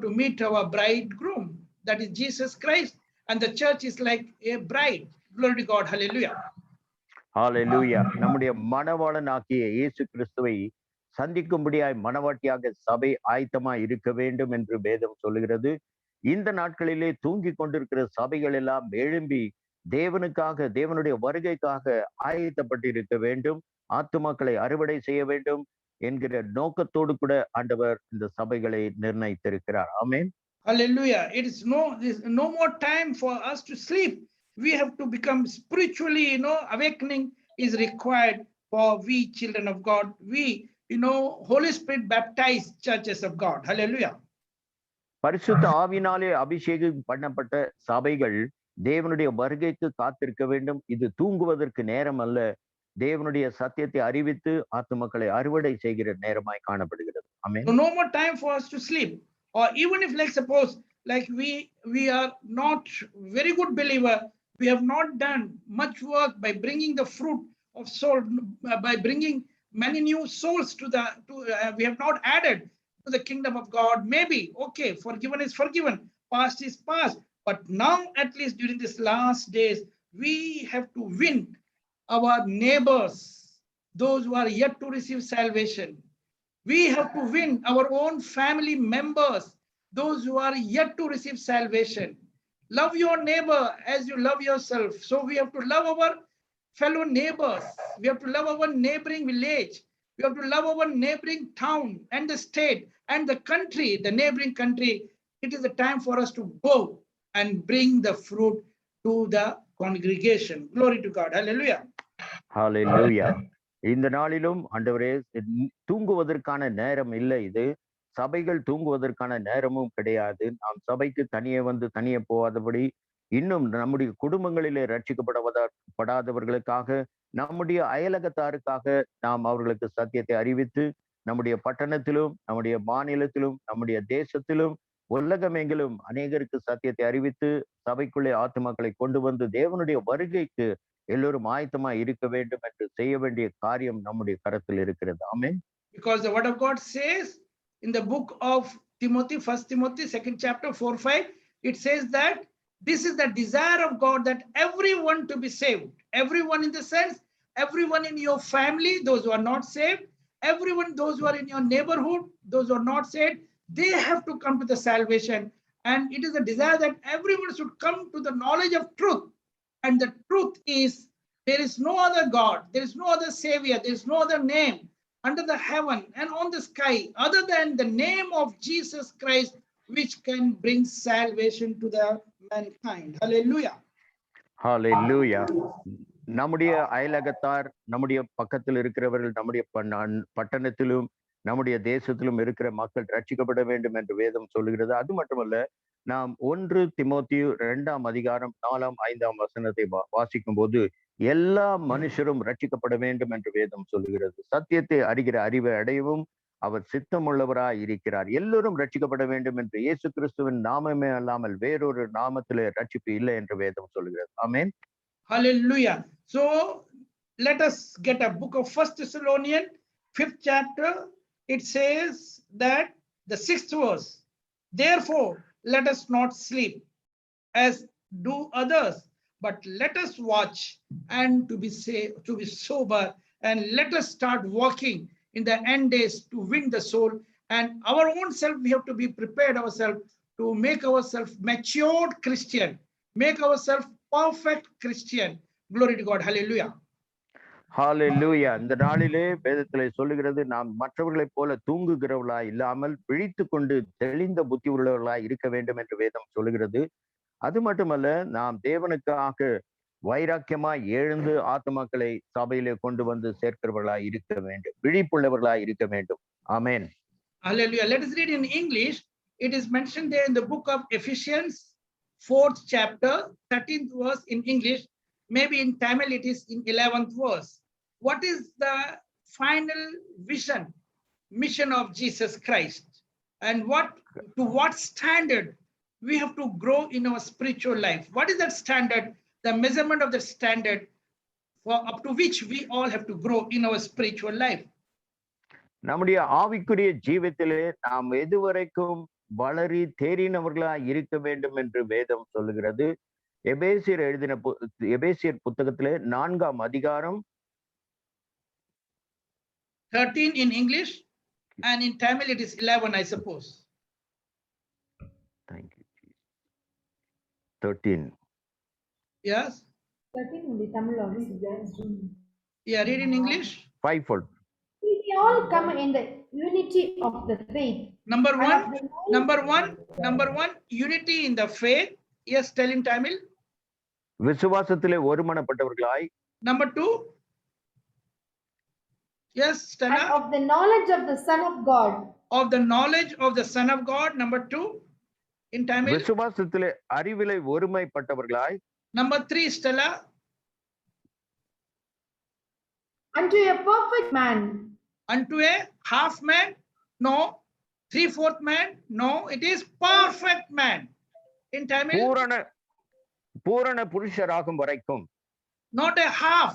to meet our bridegroom, that is Jesus Christ. And the church is like a bride. Glory to God. Hallelujah. ஹalleluya. நம்முடைய மணவாளனாகிய இயேசு கிறிஸ்துவை சந்திக்கும்படியாய் மணவாட்டியாக சபை ஆயத்தமாய் இருக்க வேண்டும் என்று வேதம் சொல்லுகிறது. இந்த நாட்களிலே தூங்கி கொண்டிருக்கிற சபைகள் எல்லாம் எழும்பி தேவனுக்காக, தேவனுடைய வருகைக்காக ஆயத்தப்பட்டு இருக்க வேண்டும். ஆத்துமாக்களை அறுவடை செய்ய வேண்டும் என்கிற நோக்கத்தோடு கூட ஆண்டவர் இந்த சபைகளை நிர்ணயித்திருக்கிறார். ஆமென். Hallelujah. There's no more time for us to sleep. We have to become spiritually, awakening is required for we children of God. We, Holy Spirit baptized churches of God. Hallelujah. பரிசுத்த ஆவியினாலே அபிஷேகம் பண்ணப்பட்ட சபைகள் தேவனுடைய வருகைக்கு காத்திருக்க வேண்டும். இது தூங்குவதற்கு நேரம் அல்ல, தேவனுடைய சத்தியத்தை அறிவித்து ஆத்துமக்களை அறுவடை செய்கிற நேரமாய் காணப்படுகிறது. ஆமென். No more time for us to sleep. Or even if, like, suppose, like we are not very good believer, we have not done much work by bringing the fruit of soul, by bringing many new souls we have not added to the kingdom of God. Maybe, okay, forgiven is forgiven, past is past. But now, at least during these last days, we have to win our neighbors, those who are yet to receive salvation. We have to win our own family members, those who are yet to receive salvation. Love your neighbor as you love yourself. So we have to love our fellow neighbors. We have to love our neighboring village. We have to love our neighboring town and the state and the country, the neighboring country. It is the time for us to go and bring the fruit to the congregation. Glory to God. Hallelujah. ஹalleluya. இந்த நாளிலும் ஆண்டவரே, தூங்குவதற்கான நேரம் இல்லை. இது சபைகள் தூங்குவதற்கான நேரமும் கிடையாது. நாம் சபைக்கு தனியே வந்து தனியே போகாதபடி இன்னும் நம்முடைய குடும்பங்களிலே படாதவர்களுக்காக, நம்முடைய அயலகத்தாருக்காக நாம் அவர்களுக்கு சத்தியத்தை அறிவித்து, நம்முடைய பட்டணத்திலும், நம்முடைய மாநிலத்திலும், நம்முடைய தேசத்திலும், உலகமெங்கிலும் அநேகருக்கு சத்தியத்தை அறிவித்து, சபைக்குள்ளே ஆத்துமாக்களை கொண்டு வந்து தேவனுடைய வருகைக்கு எல்லோரும் ஆயத்தமாய் இருக்க வேண்டும் என்று செய்ய வேண்டிய காரியம் நம்முடைய கரத்தில் இருக்கிறது. ஆமென். Because the word of God says in the book of Timothy, 1 Timothy, 2nd chapter, 4-5, it says that this is the desire of God, that everyone to be saved. Everyone in the sense, everyone in your family, those who are not saved, everyone, those who are in your neighborhood, those who are not saved, they have to come to the salvation. And it is a desire that everyone should come to the knowledge of truth. And the truth is, there is no other God, there is no other Savior, there is no other name under the heaven and on the sky other than the name of Jesus Christ, which can bring salvation to the mankind. Hallelujah. ஹalleluya. நம்முடைய அயலகத்தார், நம்முடைய பக்கத்தில் இருக்கிறவர்கள், நம்முடைய பட்டணத்திலும் நம்முடைய தேசத்திலும் இருக்கிற மக்கள் ரட்சிக்கப்பட வேண்டும் என்று வேதம் சொல்லுகிறது. அது மட்டுமல்ல, நாம் 1 தீமோத்தேயு 2ஆம் அதிகாரம் 4ஆம் 5ஆம் வசனத்தை வாசிக்கும் போது எல்லா மனுஷரும் ரட்சிக்கப்பட வேண்டும் என்று வேதம் சொல்லுகிறது. சத்தியத்தை அறிகிற அறிவை அடையவும் அவர் சித்தமுள்ளவராய் இருக்கிறார். எல்லோரும் ரட்சிக்கப்பட வேண்டும் என்று இயேசு கிறிஸ்துவின் நாமமே அல்லாமல் வேறொரு நாமத்திலே ரட்சிப்பு இல்லை என்று வேதம் சொல்லுகிறது. ஆமென். Hallelujah. So let us get a book of 1 Thessalonians, 5th chapter. It says that the 6th verse, therefore let us not sleep as do others, but let us watch and to be sober, and let us start working in the end days to win the soul. And our own self, we have to be prepared ourselves to make ourselves matured Christian, make ourselves perfect Christian. Glory to God. Hallelujah. ஹalleluya. இந்த நாளிலே வேதத்திலே சொல்லுகிறது, நாம் மற்றவர்களைப் போல தூங்குகிறவர்களாய் இல்லாமல் விழித்து கொண்டு தெளிந்த புத்தி உள்ளவர்களாய் இருக்க வேண்டும் என்று வேதம் சொல்லுகிறது. அது மட்டுமல்ல, நாம் தேவனுக்காக வைராக்கியமாய் எழுந்து ஆத்துமாக்களை சபையிலே கொண்டு வந்து சேர்க்கிறவர்களாய் இருக்க வேண்டும், விழிப்புள்ளவர்களாய் இருக்க வேண்டும். ஆமென். Hallelujah. Let us read in English. It is mentioned there in the book of Ephesians, 4th chapter, 13th verse in English. Maybe in Tamil it is in 11th verse. What is the final vision, mission of Jesus Christ? And to what standard we have to grow in our spiritual life? What is that standard, the measurement of the standard for up to which we all have to grow in our spiritual life? நம்முடைய ஆவிக்குரிய ஜீவித்திலே நாம் எதுவரைக்கும் வளரி தேறினவர்களாய் இருக்க வேண்டும் என்று வேதம் சொல்லுகிறது. எபேசியர் புத்தகத்திலே 4ஆம் அதிகாரம் 13 in English, and in Tamil it is 11, I suppose. Thank you. 13. Yes. 13 only Tamil also. Yeah, read in English. Fivefold. We all come in the unity of the faith. Number one, unity in the faith. Yes, tell in Tamil. விசுவாசத்திலே ஒருமனப்பட்டவர்களாய். Number 2. Yes, Stella. And of the knowledge of the Son of God. Of the knowledge of the Son of God. Number 2 in Tamil. விசுவாசத்திலே அறிவிலே ஒருமைப்பட்டவர்களாய். Number 3, Stella. Unto a perfect man. Unto a half man? No. 3/4 man? No. It is perfect man. In Tamil. பூரண புருஷராகும் வரைக்கும். Not a half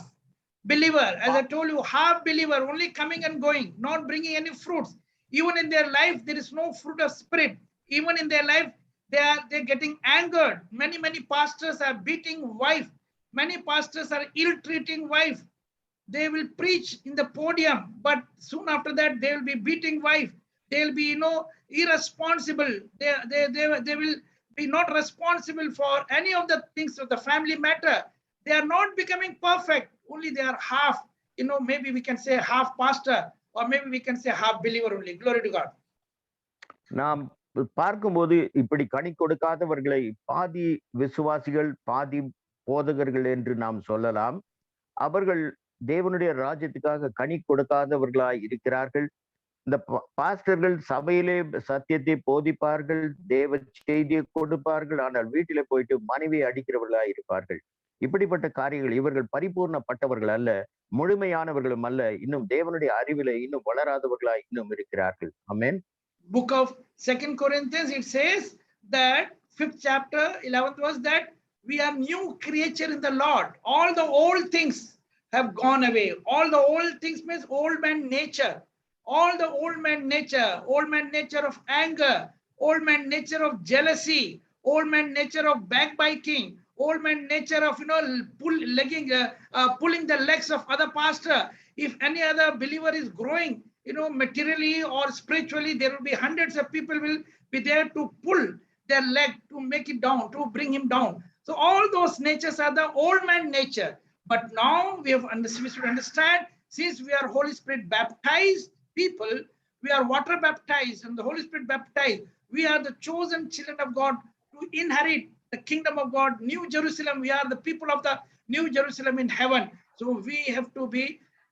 believer. As I told you, half believer, only coming and going, not bringing any fruits. Even in their life, there is no fruit of spirit. Even in their life, they're getting angered. Many pastors are beating wife. Many pastors are ill-treating wife. They will preach in the podium, but soon after that, they will be beating wife. They'll be, irresponsible. They will be not responsible for any of the things of the family matter. They are not becoming perfect. Only they are half, maybe we can say half pastor, or maybe we can say half believer only. Glory to God. நாம் பார்க்கும்போது இப்படி கனி கொடுக்காதவர்களை பாதி விசுவாசிகள், பாதி போதகர்கள் என்று நாம் சொல்லலாம். அவர்கள் தேவனுடைய ராஜ்யத்துக்காக கனி கொடுக்காதவர்களாய் இருக்கிறார்கள். இந்த பாஸ்டர்கள் சபையிலே சத்தியத்தை போதிப்பார்கள், தேவ செய்தியை கொடுப்பார்கள், ஆனால் வீட்டிலே போயிட்டு மனைவியை அடிக்கிறவர்களா இருப்பார்கள். இப்படிப்பட்ட காரியங்கள், இவர்கள் பரிபூர்ணப்பட்டவர்கள் அல்ல, முழுமையானவர்களும் அல்ல, இன்னும் தேவனுடைய அறிவிலே இன்னும் வளராதவர்களாய் இன்னும் இருக்கிறார்கள். ஆமென். Book of 2 Corinthians, it says that 5th chapter 11th verse, that we are new creature in the Lord. All the old things have gone away. All the old things means old man nature. All the old man nature of anger, old man nature of jealousy, old man nature of backbiting, old man nature of pulling the legs of other pastor. If any other believer is growing, materially or spiritually, there will be hundreds of people will be there to pull their leg, to make it down, to bring him down. So all those natures are the old man nature. But now we should understand, since we are Holy Spirit baptized people, we are water baptized and the Holy Spirit baptized, we are the chosen children of God to inherit the kingdom of God, New Jerusalem. We are the people of the New Jerusalem in heaven. So we have to be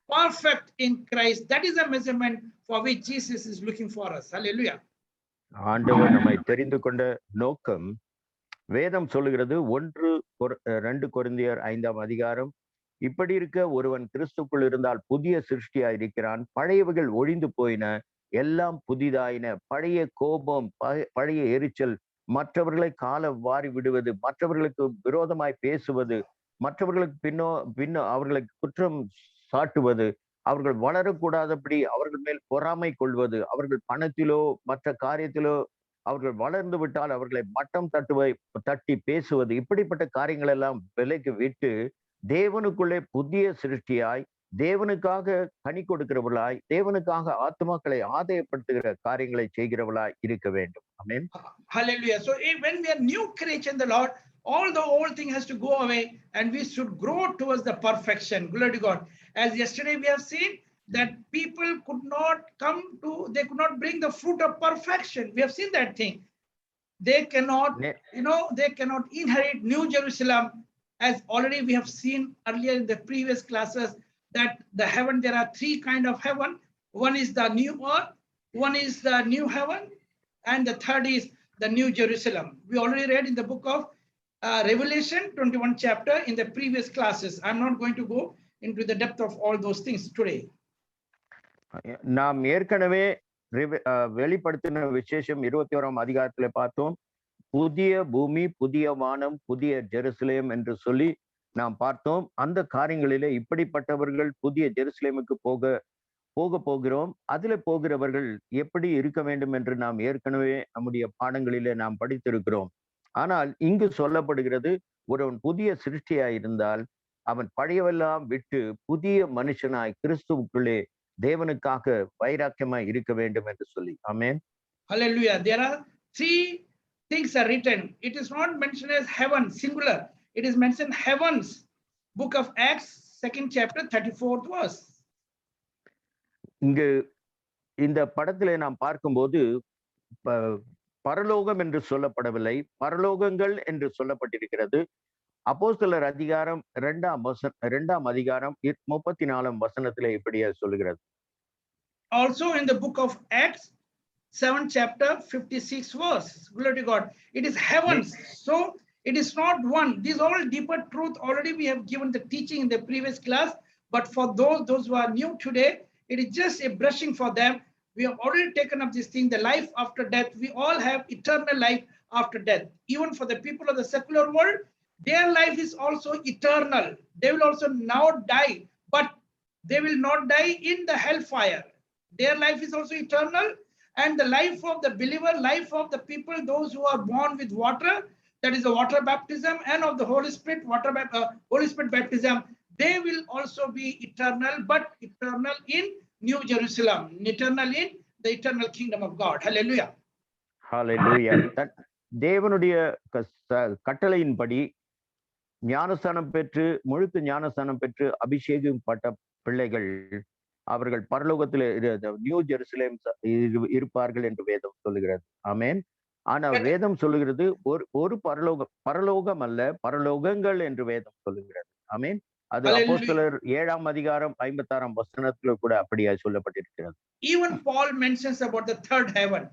perfect in Christ. That is the measurement for which Jesus is looking for us. Hallelujah. ஆண்டவர் நம்மை தெரிந்து கொண்ட நோக்கம், வேதம் சொல்லுகிறது 2 கொரிந்தியர் 5ஆம் அதிகாரம், இப்படி இருக்க ஒருவன் கிறிஸ்துக்குள் இருந்தால் புதிய சிருஷ்டியா இருக்கிறான், பழையவைகள் ஒழிந்து போயின, எல்லாம் புதிதாயின. பழைய கோபம், பழைய எரிச்சல், மற்றவர்களை கால வாரி விடுவது, மற்றவர்களுக்கு விரோதமாய் பேசுவது, மற்றவர்களுக்கு பின்னோ அவர்களை குற்றம் சாட்டுவது, அவர்கள் வளரக்கூடாதபடி அவர்கள் மேல் பொறாமை கொள்வது, அவர்கள் பணத்திலோ மற்ற காரியத்திலோ அவர்கள் வளர்ந்து விட்டால் அவர்களை மட்டம் தட்டி பேசுவது, இப்படிப்பட்ட காரியங்கள் எல்லாம் விலைக்கு விட்டு தேவனுக்குள்ளே புதிய சிருஷ்டியாய், தேவனுக்காக கனி கொடுக்கிறவர்களாய், தேவனுக்காக ஆத்மாக்களை ஆதாயப்படுத்துகிற காரியங்களை செய்கிறவர்களாய் இருக்க வேண்டும். ஆமென். Hallelujah. So when we are new creature in the Lord, all the old thing has to go away and we should grow towards the perfection. Glory to God. As yesterday we have seen that people could not bring the fruit of perfection. We have seen that thing. They cannot inherit New Jerusalem, as already we have seen earlier in the previous classes, that the heaven, there are 3 kind of heaven. One is the new earth, one is the new heaven, and the third is the New Jerusalem. We already read in the book of Revelation 21 chapter in the previous classes. I'm not going to go into the depth of all those things today. நாம் ஏற்கனவே வெளிப்படுத்தின விசேஷம் 21ஆம் அதிகாரத்துல பார்த்தோம். புதிய பூமி, புதிய வானம், புதிய ஜெருசலேம் என்று சொல்லி நாம் பார்த்தோம். அந்த காரியங்களிலே இப்படிப்பட்டவர்கள் புதிய ஜெருசலேமுக்கு போக போகிறோம். அதுல போகிறவர்கள் எப்படி இருக்க வேண்டும் என்று நாம் ஏற்கனவே நம்முடைய பாடங்களிலே நாம் படித்திருக்கிறோம். ஆனால் இங்கு சொல்லப்படுகிறது, ஒருவன் புதிய சிருஷ்டியாய் இருந்தால் அவன் பழையவெல்லாம் விட்டு புதிய மனுஷனாய் கிறிஸ்துவுக்குள்ளே தேவனுக்காக வைராக்கியமாய் இருக்க வேண்டும் என்று சொல்லி. ஆமென். Hallelujah. There are 3 things are written. It is not mentioned as heaven singular. It is mentioned heavens. Book of Acts 2nd chapter 34th verse. இங்கு இந்த படத்திலே நாம் பார்க்கும்போது பரலோகம் என்று சொல்லப்படவில்லை, பரலோகங்கள் என்று சொல்லப்பட்டிருக்கிறது. அப்போஸ்தலர் அதிகாரம் 2ஆம் அதிகாரம் 34ஆம் வசனத்திலே இப்படியே சொல்லுகிறது. Also in the book of Acts 7th chapter 56 verse. Glory to God. It is heavens. So it is not one. These all deeper truth already we have given the teaching in the previous class, but for those who are new today, it is just a brushing for them. We have already taken up this thing, the life after death. We all have eternal life after death. Even for the people of the secular world, their life is also eternal. They will also now die, but they will not die in the hellfire. Their life is also eternal, and the life of the believer, life of the people, those who are born with water, that is the water baptism, and of the Holy Spirit, Holy Spirit baptism, they will also be eternal, but eternal in New Jerusalem, eternal in the eternal kingdom of God. Hallelujah. Hallelujah. தேவனுடைய கட்டளையின்படி ஞானஸ்தானம் பெற்று, முழுக்க ஞானஸ்தானம் பெற்று அபிஷேகப்பட்ட பிள்ளைகள் அவர்கள் பரலோகத்தில் new Jerusalem இருப்பார்கள் என்று வேதம் சொல்லுகிறது. ஆமென். ஆனால் வேதம் சொல்லுகிறது ஒரு பரலோகம் அல்ல, பரலோகங்கள் என்று வேதம் சொல்லுகிறது. ஆமென். அது Hallelujah. அப்போஸ்தலர் 7ஆம் அதிகாரம் 56ஆம் வசனத்துல கூட அப்படியே சொல்லப்பட்டிருக்கிறது. Even Paul mentions about the third heaven.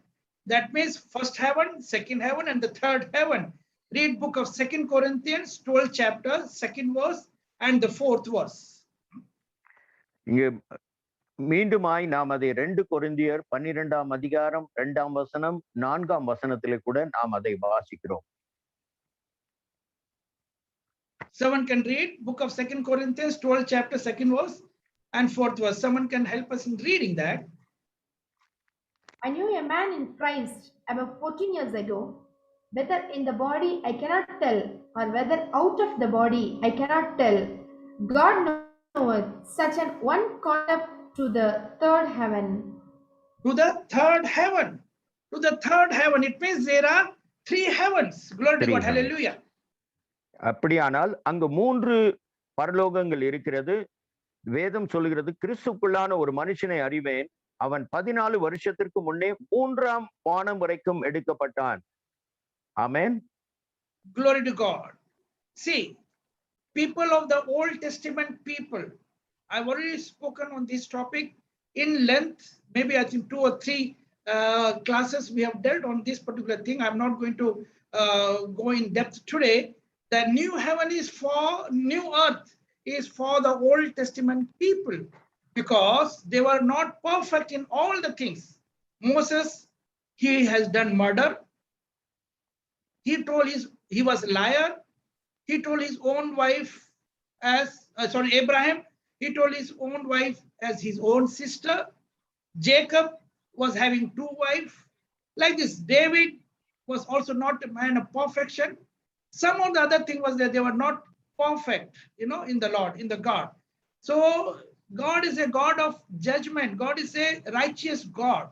That means first heaven, second heaven, and the third heaven. Read book of 2 Corinthians 12th chapter, 2nd verse and the 4th verse. இங்க மீண்டுமாய் நாம் அதை 2 கொரிந்தியர் 12ஆம் அதிகாரம் 2ஆம் வசனம் 4ஆம் வசனத்திலே கூட நாம் அதை வாசிக்கிறோம். Someone can read book of 2 Corinthians 12th chapter, 2nd verse and 4th verse. Someone can help us in reading that. I knew a man in Christ about 14 years ago, whether in the body I cannot tell, or whether out of the body I cannot tell. God knoweth, such an one caught up to the third heaven. To the third heaven. To the third heaven. It means there are 3 heavens. Glory to God. Hallelujah. அப்படியானால் அங்கு 3 பரலோகங்கள் இருக்கிறது. வேதம் சொல்லுகிறது, கிறிஸ்துக்குள்ளான ஒரு மனுஷனை அறிவேன், அவன் 14 வருஷத்திற்கு முன்னே 3ஆம் வானம் வரைக்கும் எடுக்கப்பட்டான். ஆமென். Glory to God. See, people of the Old Testament people, I've already spoken on this topic in length. Maybe I think 2 or 3 classes we have dealt on this particular thing. I'm not going to go in depth today. The new heaven is for, new earth is for the Old Testament people, because they were not perfect in all the things. Moses, he has done murder. He told he was a liar. He told his own wife as, Abraham, he told his own wife as his own sister. Jacob was having 2 wives. Like this, David was also not a man of perfection. Some of the other thing was that they were not perfect, in the Lord, in the God. So God is a God of judgment. God is a righteous God.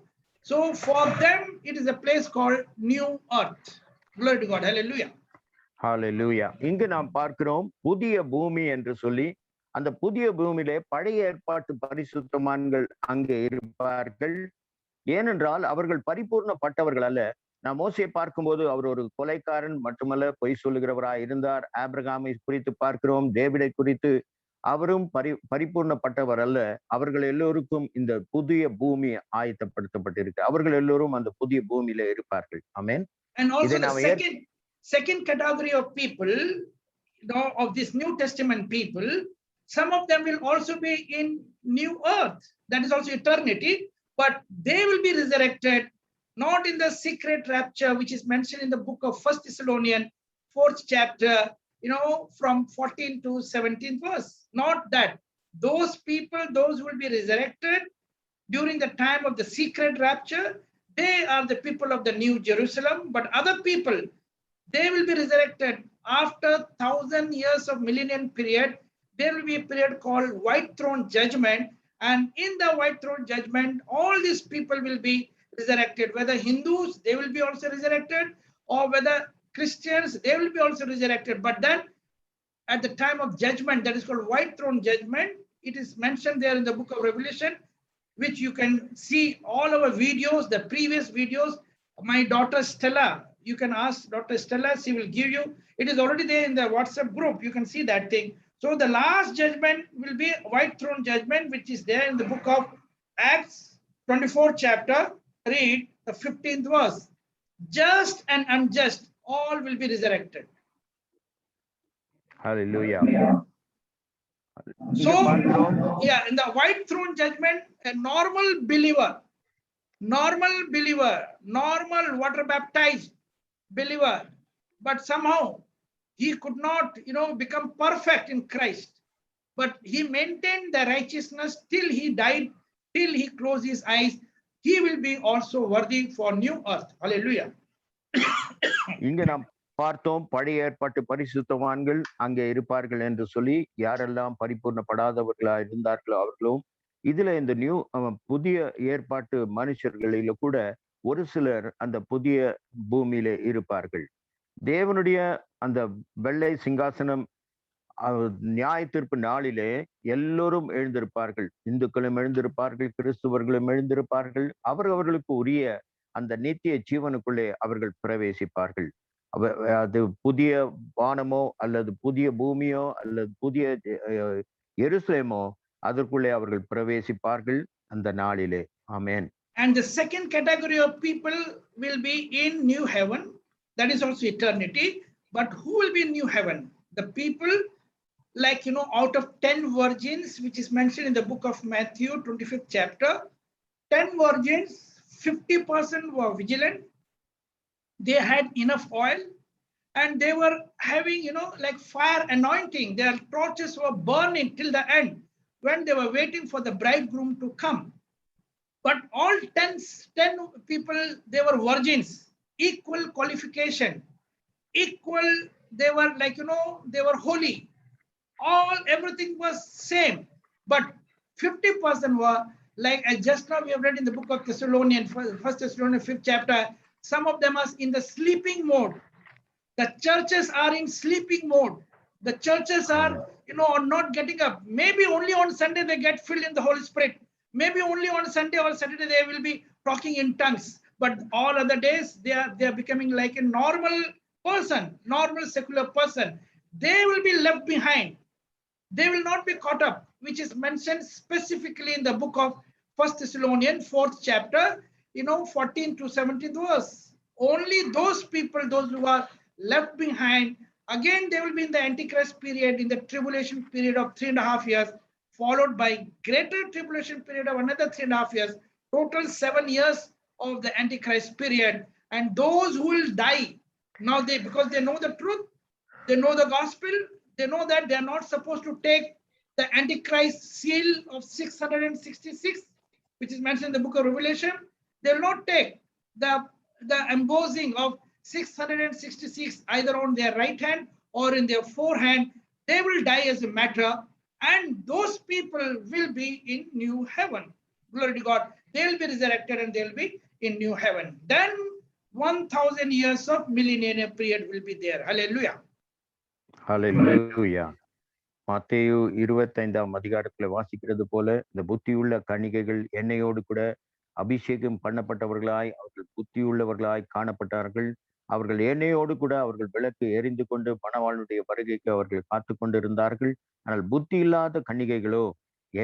So for them, it is a place called New Earth. Glory to God. Hallelujah. ஹalleluya. இங்கு நாம் பார்க்கிறோம் புதிய பூமி என்று சொல்லி, அந்த புதிய பூமியிலே பழைய ஏற்பாட்டு பரிசுத்தவான்கள் அங்கே இருப்பார்கள். ஏனென்றால் அவர்கள் பரிபூர்ணப்பட்டவர்கள் அல்ல. நாம் மோசேயை பார்க்கும்போது அவர் ஒரு கொலைக்காரன் மட்டுமல்ல, பொய் சொல்லுகிறவராய் இருந்தார். ஆபிரகாமை குறித்து பார்க்கிறோம், டேவிடை குறித்து அவரும் பரிபூர்ணப்பட்டவர் அல்ல. அவர்கள் எல்லோருக்கும் இந்த புதிய பூமி ஆயத்தப்படுத்தப்பட்டிருக்கு. அவர்கள் எல்லோரும் அந்த புதிய பூமியில இருப்பார்கள். ஆமென். And also the second category of people, of this New Testament people, some of them will also be in new earth. That is also eternity, but they will be resurrected, not in the secret rapture, which is mentioned in the book of 1 Thessalonians 4th chapter, from 14 to 17th verse. Not that. Those people, those who will be resurrected during the time of the secret rapture, they are the people of the New Jerusalem. But other people, they will be resurrected after 1000 years of millennium period. There will be a period called White Throne Judgment. And in the White Throne Judgment, all these people will be resurrected. Whether Hindus, they will be also resurrected, or whether Christians, they will be also resurrected. But then at the time of judgment, that is called White Throne Judgment, it is mentioned there in the book of Revelation, which you can see all our videos, the previous videos. My daughter Stella, you can ask Dr. Stella, she will give you. It is already there in the WhatsApp group. You can see that thing. So the last judgment will be White Throne Judgment, which is there in the book of Acts 24th chapter. Read the 15th verse. Just and unjust, all will be resurrected. Hallelujah. So, in the White Throne Judgment, a normal believer, normal water baptized believer, but somehow he could not, become perfect in Christ. But he maintained the righteousness till he died, till he closed his eyes. He will be also worthy for new earth. Hallelujah. இங்க நாம் பார்த்தோம், பழைய ஏற்பாட்டு பரிசுத்தவான்கள் அங்கே இருப்பார்கள் என்று சொல்லி, யாரெல்லாம் பரிபூர்ணப்படாதவர்களா இருந்தார்களோ அவர்களும். இதுல இந்த புதிய ஏற்பாட்டு மனுஷர்களில கூட ஒரு சிலர் அந்த புதிய பூமியில இருப்பார்கள். தேவனுடைய அந்த வெள்ளை சிங்காசனம் நியாய தீர்ப்பு நாளிலே எல்லோரும் எழுந்திருப்பார்கள். இந்துக்களும் எழுந்திருப்பார்கள், கிறிஸ்துவர்களும் எழுந்திருப்பார்கள். அவர்களுக்கு உரிய அந்த நித்திய ஜீவனுக்குள்ளே அவர்கள் பிரவேசிப்பார்கள். அது புதிய வானமோ அல்லது புதிய பூமியோ அல்லது புதிய எருசலேமோ அதற்குள்ளே அவர்கள் பிரவேசிப்பார்கள் அந்த நாளிலே. ஆமென். And the second category of people will be in new heaven. That is also eternity. But who will be in new heaven? The people, like, out of 10 virgins, which is mentioned in the book of Matthew, 25th chapter, 10 virgins, 50% were vigilant. They had enough oil and they were having, like fire anointing. Their torches were burning till the end when they were waiting for the bridegroom to come. But all 10 people, they were virgins, equal qualification, equal, they were like, they were holy. Everything was same. But 50% were like, as just now we have read in the book of Thessalonians, 1 Thessalonians 5th chapter, some of them are in the sleeping mode. The churches are in sleeping mode. The churches are, are not getting up. Maybe only on Sunday they get filled in the Holy Spirit. Maybe only on Sunday or Saturday they will be talking in tongues. But all other days they are becoming like a normal person, normal secular person. They will be left behind. They will not be caught up, which is mentioned specifically in the book of 1 Thessalonians 4th chapter, 14 to 17th verse. Only those people, those who are left behind, again they will be in the Antichrist period, in the tribulation period of 3.5 years, followed by greater tribulation period of another 3.5 years, total 7 years of the Antichrist period. And those who will die, now because they know the truth, they know the gospel, they know that they are not supposed to take the Antichrist seal of 666, which is mentioned in the book of Revelation. They will not take the embossing of 666 either on their right hand or in their forehand. They will die as a martyr, and those people will be in new heaven. Glory to God. They will be resurrected and they will be in new heaven. Then 1000 years of millennial period will be there. Hallelujah. ஹல்லேலூயா. மத்தேயு 25ஆம் அதிகாரத்துல வாசிக்கிறது போல இந்த புத்தியுள்ள கன்னிகைகள் எண்ணெயோடு கூட அபிஷேகம் பண்ணப்பட்டவர்களாய் அவர்கள் புத்தியுள்ளவர்களாய் காணப்பட்டார்கள். அவர்கள் எண்ணெயோடு கூட அவர்கள் விளக்கு எரிந்து கொண்டு மணவாளனுடைய வருகைக்கு அவர்கள் காத்து கொண்டிருந்தார்கள். ஆனால் புத்தி இல்லாத கன்னிகைகளோ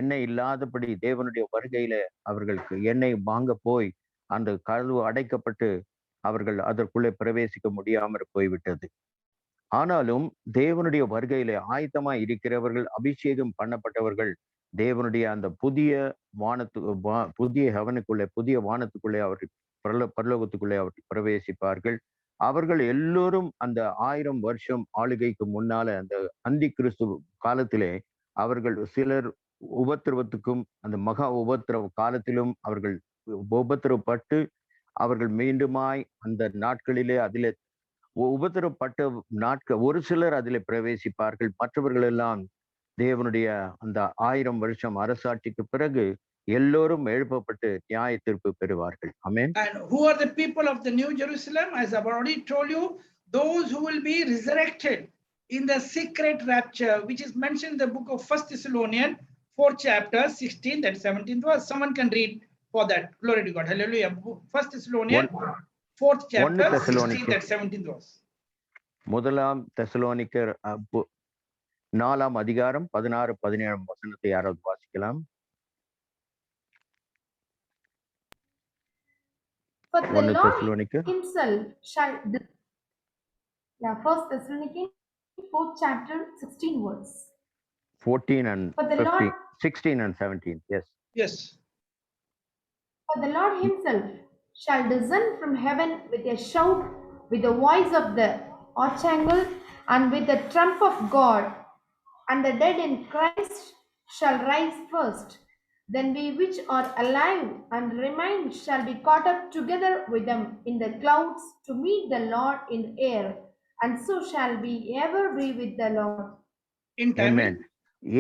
எண்ணெய் இல்லாதபடி தேவனுடைய வருகையில அவர்களுக்கு எண்ணெய் வாங்க போய் அந்த கதவு அடைக்கப்பட்டு அவர்கள் அதற்குள்ளே பிரவேசிக்க முடியாமற் போய்விட்டது. ஆனாலும் தேவனுடைய வருகையில ஆயத்தமாய் இருக்கிறவர்கள், அபிஷேகம் பண்ணப்பட்டவர்கள் தேவனுடைய அந்த புதிய ஹெவனுக்குள்ளே, புதிய வானத்துக்குள்ளே அவர்கள் பரலோகத்துக்குள்ளே அவர்கள் பிரவேசிப்பார்கள். அவர்கள் எல்லோரும் அந்த 1000 வருஷம் ஆளுகைக்கு முன்னால அந்த அந்தி கிறிஸ்து காலத்திலே அவர்கள் சிலர் உபத்திரவத்துக்கும் அந்த மகா உபத்திரவ காலத்திலும் அவர்கள் உபத்திரவப்பட்டு அவர்கள் மீண்டுமாய் அந்த நாட்களிலே அதிலே உபத்திரப்பட்ட நாட்கள் ஒரு சிலர் அதிலே பிரவேசிப்பார்கள். மற்றவர்கள் எல்லாம் தேவனுடைய அந்த 1000 வருஷம் அரசாட்சிக்கு பிறகு எல்லோரும் எழுப்பப்பட்டு நியாய தீர்ப்பு பெறுவார்கள். ஆமென். And who are the people of the New Jerusalem? As I've already told you, those who will be resurrected in the secret rapture, which is mentioned in the book of 1 Thessalonians 4th chapter 16th and 17th verse. Someone can read for that. Glory to God. Hallelujah. 1 Thessalonians 4th chapter 16th and 17th verse. முதலாம் தெசலோனிக்கர் 4ஆம் அதிகாரம் 16, 17 வசனத்தை யாராவது வாசிக்கலாம்? For the Lord himself shall 1 Thessalonians 4th chapter 16 verse. 14 and 15, 16 and 17. Yes. For the Lord himself shall descend from heaven with a shout, with the voice of the archangel, and with the trump of God, and the dead in Christ shall rise first. Then we which are alive and remain shall be caught up together with them in the clouds to meet the Lord in the air, and so shall we ever be with the Lord. Amen.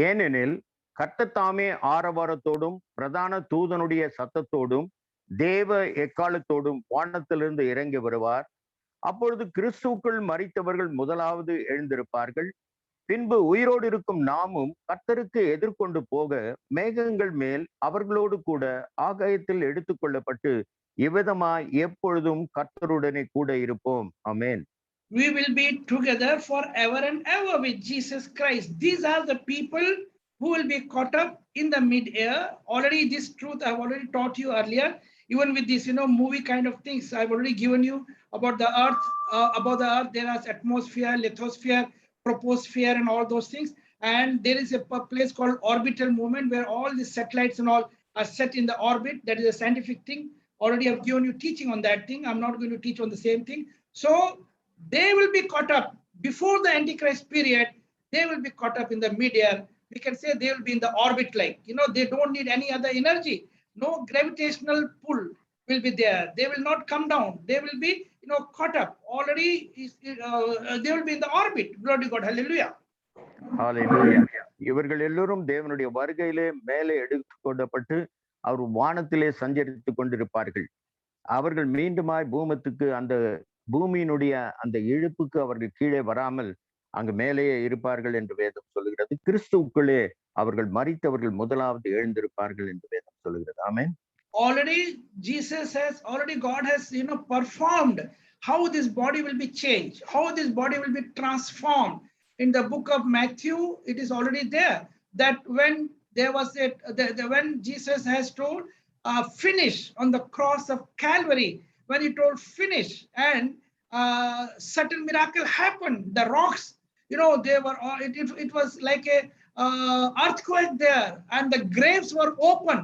ஏனெனில் கர்த்தர் தாமே ஆரவாரத்தோடும் பிரதான தூதனுடைய சத்தத்தோடும் தேவ எக்காலத்தோடும் வானத்திலிருந்து இறங்கி வருவார். அப்பொழுது கிறிஸ்துவுக்குள் மரித்தவர்கள் முதலாவது எழுந்திருப்பார்கள். பின்பு உயிரோடு இருக்கும் நாமும் கர்த்தருக்கு எதிர்கொண்டு போக மேகங்கள் மேல் அவர்களோடு கூட ஆகாயத்தில் எடுத்துக்கொள்ளப்பட்டு இவ்விதமாய் எப்பொழுதும் கர்த்தருடனே கூட இருப்போம். ஆமென். we will be together forever and ever with Jesus Christ. These are the people who will be caught up in the mid-air. Already this truth I've already taught you earlier, even with this, movie kind of things. I've already given you about the earth. Above the earth, there is atmosphere, lithosphere, troposphere, and all those things. And there is a place called orbital movement where all the satellites and all are set in the orbit. That is a scientific thing. Already I've given you teaching on that thing. I'm not going to teach on the same thing. So they will be caught up before the Antichrist period. They will be caught up in the mid-air. We can say they will be in the orbit, like, they don't need any other energy. No gravitational pull will be there. They will not come down. They will be, caught up. Already, they will be in the orbit. Glory to God. Hallelujah. ஹalleluya. இவர்கள் எல்லோரும் தேவனுடைய வருகையிலே மேலே எடுத்துக்கொள்ளப்பட்டு அவர் வானத்திலே சஞ்சரித்துக் கொண்டிருப்பார்கள். அவர்கள் மீண்டுமாய் பூமத்துக்கு அந்த பூமியினுடைய அந்த இழுப்புக்கு அவர்கள் கீழே வராமல் அங்கு மேலேயே இருப்பார்கள் என்று வேதம் சொல்லுகிறது. கிறிஸ்துவுக்குள்ளே அவர்கள் மரித்தவர்கள் முதலாவது எழுந்திருப்பார்கள் என்று வேதம் சொல்லுகிறது. ஆமென். Already God has performed how this body will be changed, how this body will be transformed. In the book of Matthew, it is already there that when there was when Jesus has told finish on the cross of Calvary, when he told finish, and certain miracle happened. The rocks, they were it was like a earthquake there, and the graves were open,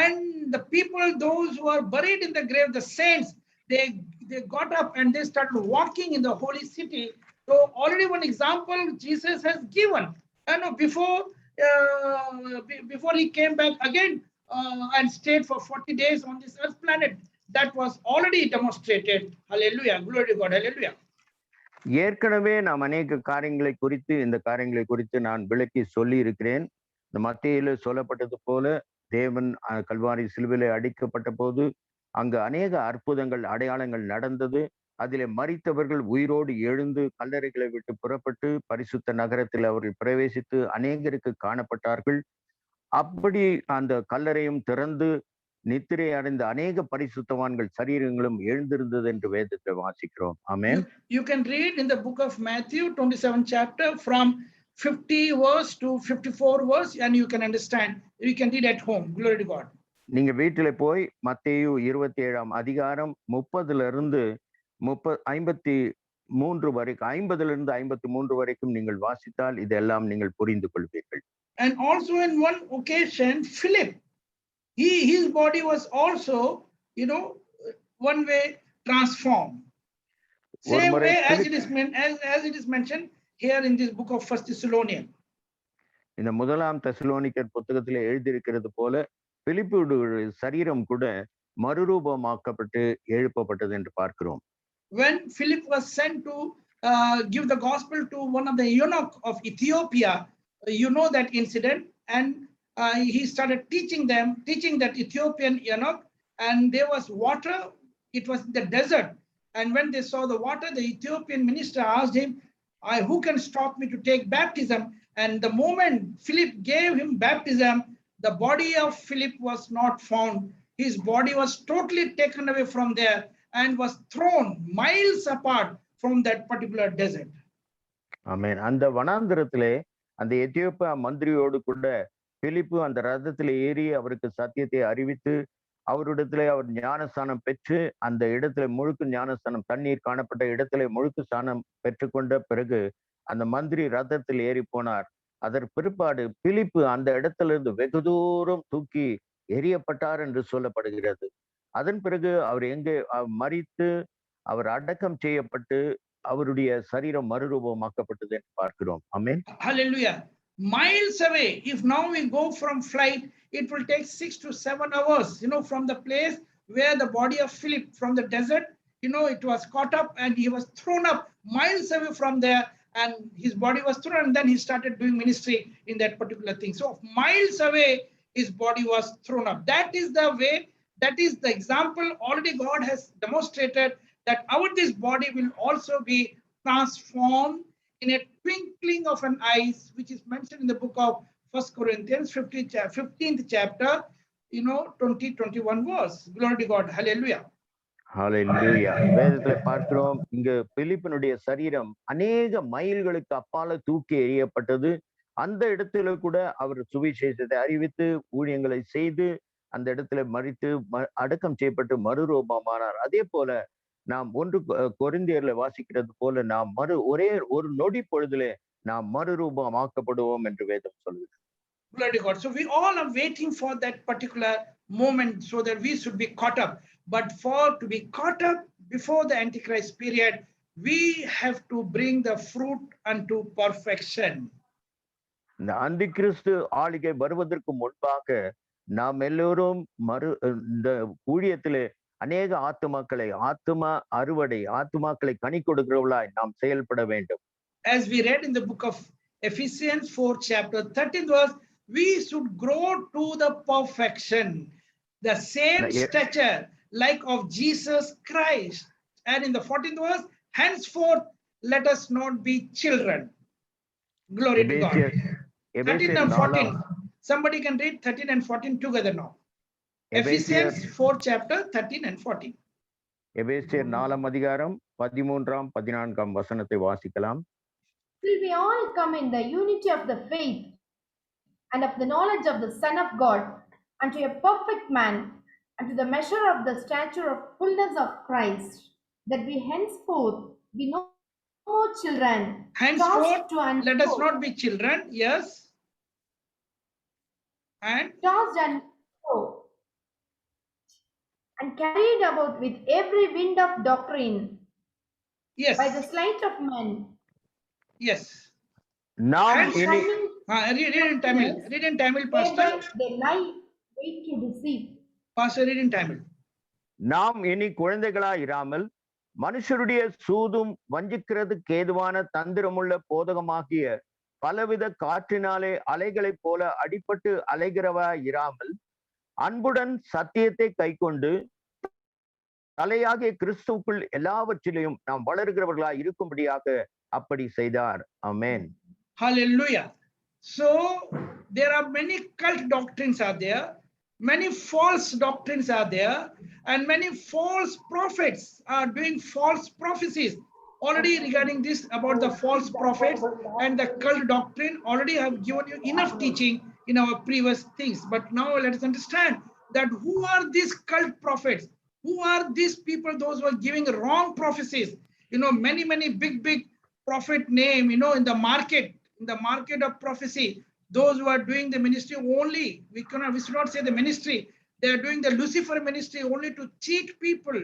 and the people, those who are buried in the grave, the saints, they got up and they started walking in the holy city. So already one example Jesus has given, before he came back again and stayed for 40 days on this earth planet. That was already demonstrated. Hallelujah. Glory to God. Hallelujah. ஏற்கனவே நாம் அநேக காரியங்களை குறித்து இந்த காரியங்களை குறித்து நான் விளக்கி சொல்லி இருக்கிறேன். இந்த மத்தேயுல சொல்லப்பட்டது போல தேவன் கல்வாரி சிலுவையிலே அடிக்கப்பட்ட போது அங்கு அநேக அற்புதங்கள் அடையாளங்கள் நடந்தது. அதிலே மரித்தவர்கள் உயிரோடு எழுந்து கல்லறைகளை விட்டு புறப்பட்டு பரிசுத்த நகரத்தில் அவர்கள் பிரவேசித்து அநேகருக்கு காணப்பட்டார்கள். அப்படி அந்த கல்லறையும் திறந்து நித்திரை அடைந்த அநேக பரிசுத்தவான்கள் சரீரங்களும் எழுந்திருந்தது என்று வேதத்தை வாசிக்கிறோம். ஆமென். You can read in the book of Matthew 27 chapter from 50 verse to 54 verse, and you can understand. You can read at home. Glory to God. நீங்க வீட்டில போய் மத்தேயு 27 அதிகாரம் 30 53 வரைக்கும் 50 53 வரைக்கும் நீங்கள் வாசித்தால் இதெல்லாம் நீங்கள் புரிந்து கொள்வீர்கள். And also in one occasion, Philip, his body was also, one way transformed. Same way as it is mentioned here in this book of 1 Thessalonians. இந்த முதலாம் தெசலோனிக்கர் புத்தகத்திலே எழுதியிருக்கிறது போல பிலிப்புடைய சரீரம் கூட மறுரூபமாக்கப்பட்டு எழுப்பப்பட்டது என்று பார்க்கிறோம். When Philip was sent to give the gospel to one of the eunuch of Ethiopia, that incident, and he started teaching that Ethiopian eunuch, and there was water. It was the desert, and when they saw the water, the Ethiopian minister asked him, who can stop me to take baptism? And the moment Philip gave him baptism, the body of Philip was not found. His body was totally taken away from there and was thrown miles apart from that particular desert. Amen. அந்த வனாந்திரத்திலே அந்த Ethiopia மந்திரியோடு கூட பிலிப்பு அந்த ரதத்திலே ஏறி அவருக்கு சத்தியத்தை அறிவித்து அவரிடத்திலே அவர் ஞானஸ்தானம் பெற்று அந்த இடத்துல முழுக்கு ஞானஸ்தானம் தண்ணீர் காணப்பட்ட இடத்திலே முழுக்கு ஸ்தானம் பெற்றுக்கொண்ட பிறகு அந்த மந்திரி ரதத்தில் ஏறி போனார். அதற்கு பிற்பாடு பிலிப்பு அந்த இடத்திலிருந்து வெகு தூரம் தூக்கி எரியப்பட்டார் என்று சொல்லப்படுகிறது. அதன் பிறகு அவர் எங்கே மரித்து அவர் அடக்கம் செய்யப்பட்டு அவருடைய சரீரம் மறுரூபமாக்கப்பட்டது என்று பார்க்கிறோம். ஆமென். Hallelujah. Miles away, if now we go from flight, it will take 6 to 7 hours, from the place where the body of Philip from the desert, it was caught up and he was thrown up miles away from there, and his body was thrown, and then he started doing ministry in that particular thing. So miles away, his body was thrown up. That is the way, that is the example already God has demonstrated that this body will also be transformed in a twinkling of an eye, which is mentioned in the book of 1 Corinthians 15th chapter, 20-21 verse. Glory to God. Hallelujah. ஹalleluya. வேதத்துல பார்க்கிறோம், இங்க பிலிப்பினுடைய சரீரம் அநேக மைல்களுக்கு அப்பால தூக்கி எறியப்பட்டது. அந்த இடத்துல கூட அவர் சுவிசேஷத்தை அறிவித்து ஊழியங்களை செய்து அந்த இடத்துல மரித்து அடக்கம் செய்யப்பட்டு மறுரூபமானார். அதே போல நாம் கொரிந்தியர்ல வாசிக்கிறது போல நாம் ஒரே ஒரு நொடி பொழுதிலே நாம் மறுரூபமாக்கப்படுவோம் என்று வேதம் சொல்லுது. Glory to God. So we all are waiting for that particular moment so that we should be caught up. But for to be caught up before the Antichrist period, we have to bring the fruit unto perfection. இந்த அந்தி கிறிஸ்து ஆளுகை வருவதற்கு முன்பாக நாம் எல்லோரும் இந்த ஊழியத்திலே அநேக ஆத்துமா அறுவடை ஆத்துமாக்களை கனி கொடுக்கிறவர்களாய் நாம் செயல்பட வேண்டும். As we read in the book of Ephesians 4 chapter 13 verse, we should grow to the perfection, the same stature like of Jesus Christ. And in the 14th verse, henceforth let us not be children. Glory to God. 13 and 14. Somebody can read 13 and 14 together now. Ephesians 4 chapter 13 and 14. எபேசியர் 4 அதிகாரம் 13 14 வசனத்தை வாசிக்கலாம். Till we all come in the unity of the faith and of the knowledge of the Son of God, unto a perfect man, unto the measure of the stature of fullness of Christ, that we henceforth be no more children. Henceforth, let us not be children, yes. And tossed and carried about with every wind of doctrine, yes, by the sleight of men. Yes. Now, read in Tamil, Pastor. They lie, wait to deceive. Pastor, read in Tamil. நாம் இனி குழந்தைகளாய் இராமல் மனுஷருடைய சூதும் வஞ்சிக்கிறதுக்கு ஏதுவான தந்திரமுள்ள போதகமாகிய பலவித காற்றினாலே அலைகளைப் போல அடிபட்டு அலைகிறவா இராமல் அன்புடன் சத்தியத்தை கைக்கொண்டு தலையாகிய கிறிஸ்துவுக்குள் எல்லாவற்றிலையும் நாம் வளர்கிறவர்களாய் இருக்கும்படியாக அப்படி செய்தார். ஆமென். Hallelujah. So there are many cult doctrines are there, many false doctrines are there, and many false prophets are doing false prophecies. Already regarding this about the false prophets and the cult doctrine, already I have given you enough teaching in our previous things. But now let us understand that who are these cult prophets? Who are these people, those who are giving wrong prophecies? You know, many big prophet name, you know, in the market of prophecy, those who are doing the ministry only, we should not say the ministry, they are doing the Lucifer ministry only to cheat people,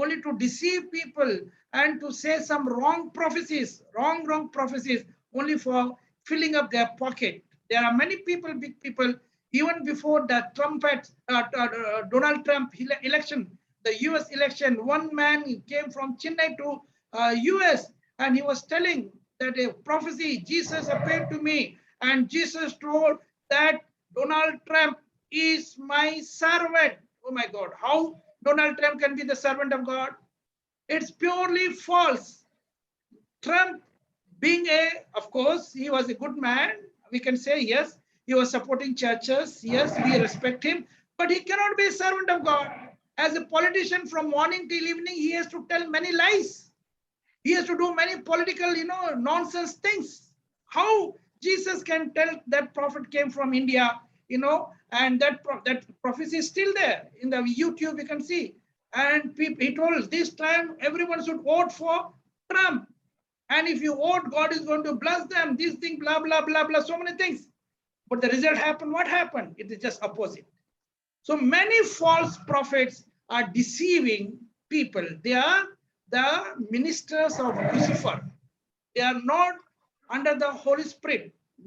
only to deceive people, and to say some wrong prophecies, wrong prophecies, only for filling up their pocket. There are many people, big people, even before the Donald Trump election, the US election, one man came from Chennai to US, and he was telling that a prophecy, Jesus appeared to me, and Jesus told that Donald Trump is my servant. Oh my God, how Donald Trump can be the servant of God? It's purely false. Trump being of course, he was a good man. We can say, yes, he was supporting churches. Yes, we respect him, but he cannot be a servant of God. As a politician, from morning till evening, he has to tell many lies. He has to do many political, you know, nonsense things. How Jesus can tell that prophet came from India, you know, and that prophecy is still there in the YouTube, you can see. And he told this time everyone should vote for Trump. And if you vote, God is going to bless them. This thing, blah, blah, blah, blah, so many things. But the result happened. What happened? It is just opposite. So many false prophets are deceiving people. They are the ministers of Lucifer. They are not under the Holy Spirit,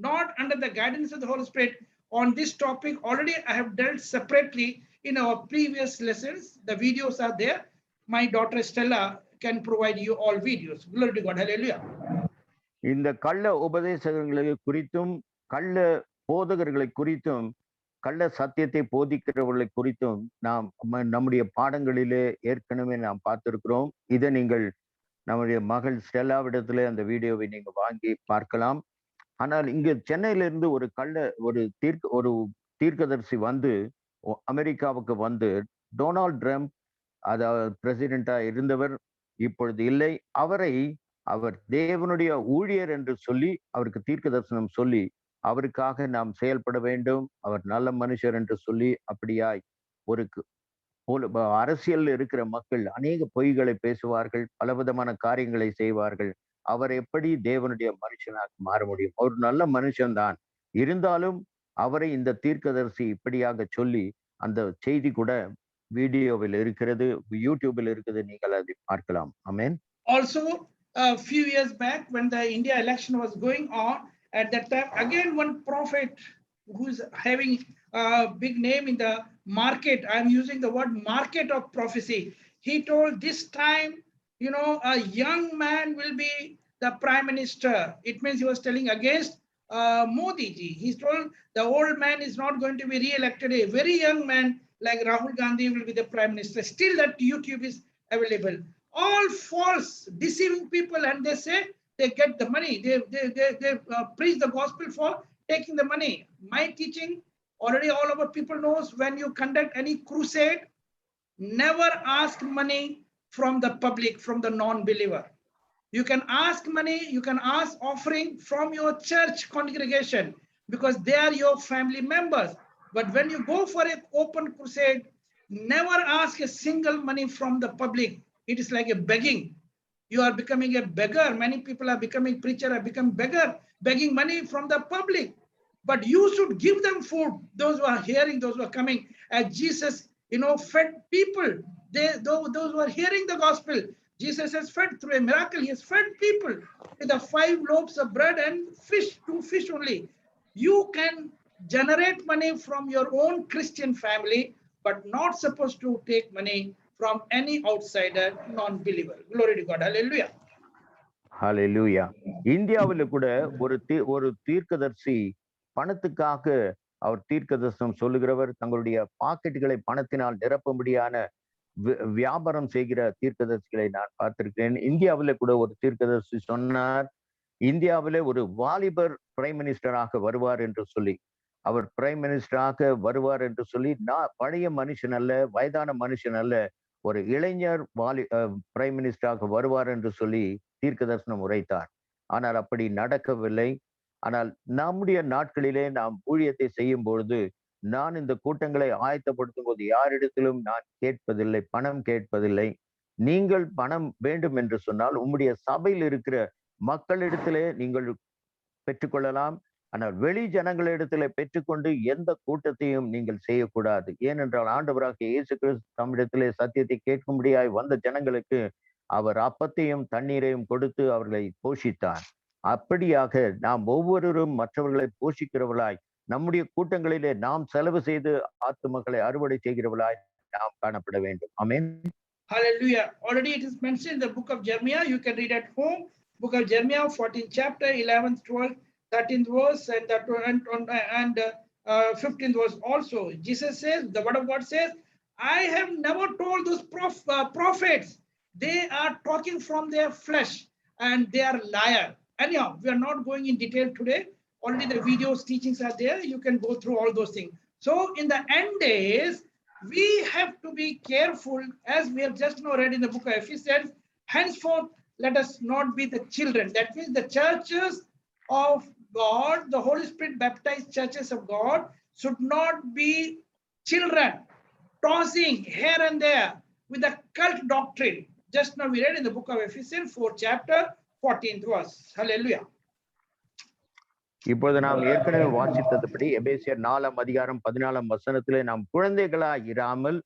not under the guidance of the Holy Spirit. On this topic, already I have dealt separately in our previous lessons. The videos are there. My daughter Stella can provide you all videos. Glory to God. Hallelujah. இந்த கள்ள உபதேசங்களை குறித்தும் கள்ள போதகர்களை குறித்தும் கள்ள சத்தியத்தை போதிக்கிறவர்களை குறித்தும் நாம் நம்முடைய பாடங்களிலே ஏற்கனவே நாம் பார்த்திருக்கிறோம். இதை நீங்கள் நம்முடைய மகள் ஸ்டெல்லாவிடத்துல அந்த வீடியோவை நீங்க வாங்கி பார்க்கலாம். ஆனால் இங்க சென்னையிலிருந்து ஒரு தீர்க்கதரிசி வந்து அமெரிக்காவுக்கு வந்து டொனால்ட் ட்ரம்ப் அதாவது பிரசிடென்டா இருந்தவர் இப்பொழுது இல்லை. அவர் தேவனுடைய ஊழியர் என்று சொல்லி அவருக்கு தீர்க்க தரிசனம் சொல்லி அவருக்காக நாம் செயல்பட வேண்டும். அவர் நல்ல மனுஷர் என்று சொல்லி அப்படியாய் ஒரு அரசியல் இருக்கிற மக்கள் அநேக பொய்களை பேசுவார்கள், பலவிதமான காரியங்களை செய்வார்கள். அவர் எப்படி தேவனுடைய மனுஷனாக மாற முடியும்? அவர் நல்ல மனுஷன்தான். இருந்தாலும் அவரை இந்த தீர்க்கதரிசி இப்படியாக சொல்லி அந்த செய்தி கூட வீடியோவில் இருக்கிறது, யூடியூபில் இருக்குது, நீங்கள் அதை பார்க்கலாம். ஆமென். Also, a few years back when the India election was going on, at that time again one prophet who's having a big name in the market, I'm using the word market of prophecy, he told this time, you know, a young man will be the prime minister. It means he was telling against Modi ji. He told the old man is not going to be re-elected. A very young man like Rahul Gandhi will be the prime minister. Still that YouTube is available. All false, deceiving people, and they say they get the money. They preach the gospel for taking the money. My teaching already all over people knows, when you conduct any crusade, never ask money from the public, from the non-believer. You can ask money, you can ask offering from your church congregation because they are your family members. But when you go for an open crusade, never ask a single money from the public. It is like a begging. You are becoming a beggar. Many people are becoming preacher, are become beggar, begging money from the public. But you should give them food. Those who are hearing, those who are coming, as Jesus, you know, fed people. Those who are hearing the gospel, Jesus has fed through a miracle. He has fed people with the 5 loaves of bread and fish, 2 fish only. You can generate money from your own Christian family, but not supposed to take money from any outsider, non-believer. Glory to God. Hallelujah. ஹல்லேலூயா. இந்தியாவில் கூட ஒரு தீர்க்கதரிசி பணத்துக்காக அவர் தீர்க்கதரிசனம் சொல்லுகிறவர், தங்களுடைய பாக்கெட்டுகளை பணத்தினால் நிரப்பும்படியான வியாபாரம் செய்கிற தீர்க்கதரிசிகளை நான் பார்த்திருக்கிறேன். இந்தியாவில் கூட ஒரு தீர்க்கதரிசி சொன்னார், இந்தியாவிலே ஒரு வாலிபர் பிரைம் மினிஸ்டராக வருவார் என்று சொல்லி, அவர் பிரைம் மினிஸ்டராக வருவார் என்று சொல்லி, நான் பழைய மனுஷன் அல்ல, வயதான மனுஷன் அல்ல, ஒரு இளைஞர் பிரைம் மினிஸ்டராக வருவார் என்று சொல்லி தீர்க்க தரிசனம் உரைத்தார். ஆனால் அப்படி நடக்கவில்லை. ஆனால் நம்முடைய நாட்களிலே நாம் ஊழியத்தை செய்யும் பொழுது, நான் இந்த கூட்டங்களை ஆயத்தப்படுத்தும் போது யாரிடத்திலும் நான் கேட்பதில்லை, பணம் கேட்பதில்லை. நீங்கள் பணம் வேண்டும் என்று சொன்னால் உம்முடைய சபையில் இருக்கிற மக்களிடத்திலே நீங்கள் பெற்றுக்கொள்ளலாம். ஆனால் வெளி ஜனங்களிடத்திலே பெற்றுக்கொண்டு எந்த கூட்டத்தையும் நீங்கள் செய்யக்கூடாது. ஏனென்றால் ஆண்டவராகிய இயேசு கிறிஸ்து தம்மிடத்திலே சத்தியத்தை கேட்கும்படியாய் வந்த ஜனங்களுக்கு அவர் அப்பத்தையும் தண்ணீரையும் கொடுத்து அவர்களை போஷித்தார். அப்படியாக நாம் ஒவ்வொருவரும் மற்றவர்களை போஷிக்கிறவர்களாய், நம்முடைய கூட்டங்களிலே நாம் செலவு செய்து ஆத்துமக்களை அறுவடை செய்கிறவர்களாய் நாம் காணப்பட வேண்டும். ஆமென். Hallelujah. Already it is mentioned in the book of Jeremiah. You can read at home. Book of Jeremiah, 14th chapter, 11th, 12th, 13th verse, and 15th verse also. Jesus says, the word of God says, I have never told those prophets. They are talking from their flesh and they are liar. Anyhow, we are not going in detail today. Already the videos, teachings are there. You can go through all those things. So in the end days, we have to be careful, as we have just now read in the book of Ephesians, henceforth let us not be the children. That means the churches of God, the Holy Spirit baptized churches of God should not be children tossing here and there with the cult doctrine. Just now we read in the book of Ephesians, 4th chapter, 14th verse. Hallelujah. இப்பொழுது நாம் ஏற்கனவே வாசித்ததுபடி எபேசியர் 4ஆம் அதிகாரம் 14ஆம் வசனத்திலே நாம் குழந்தைகளாய் இராமல்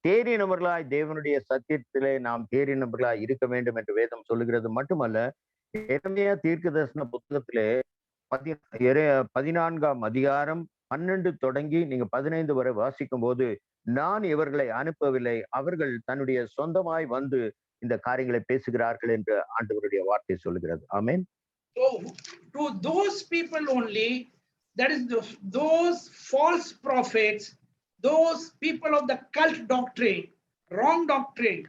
தேறினவர்களாய் தேவனுடைய சத்தியத்திலே நாம் தேறினவர்களாய் இருக்க வேண்டும் என்று வேதம் சொல்லுகிறது. மட்டுமல்ல, எரேமியா தீர்க்கதரிசன புத்தகத்திலே 14ஆம் அதிகாரம் 12 தொடங்கி நீங்க 15 வரை வாசிக்கும் போது, நான் இவர்களை அனுப்பவில்லை, அவர்கள் தன்னுடைய சொந்தமாய் வந்து இந்த காரியங்களை பேசுகிறார்கள் என்று ஆண்டவருடைய வார்த்தை சொல்லுகிறது. ஆமென். So to those people only, that is those false prophets, those people of the cult doctrine, wrong doctrine,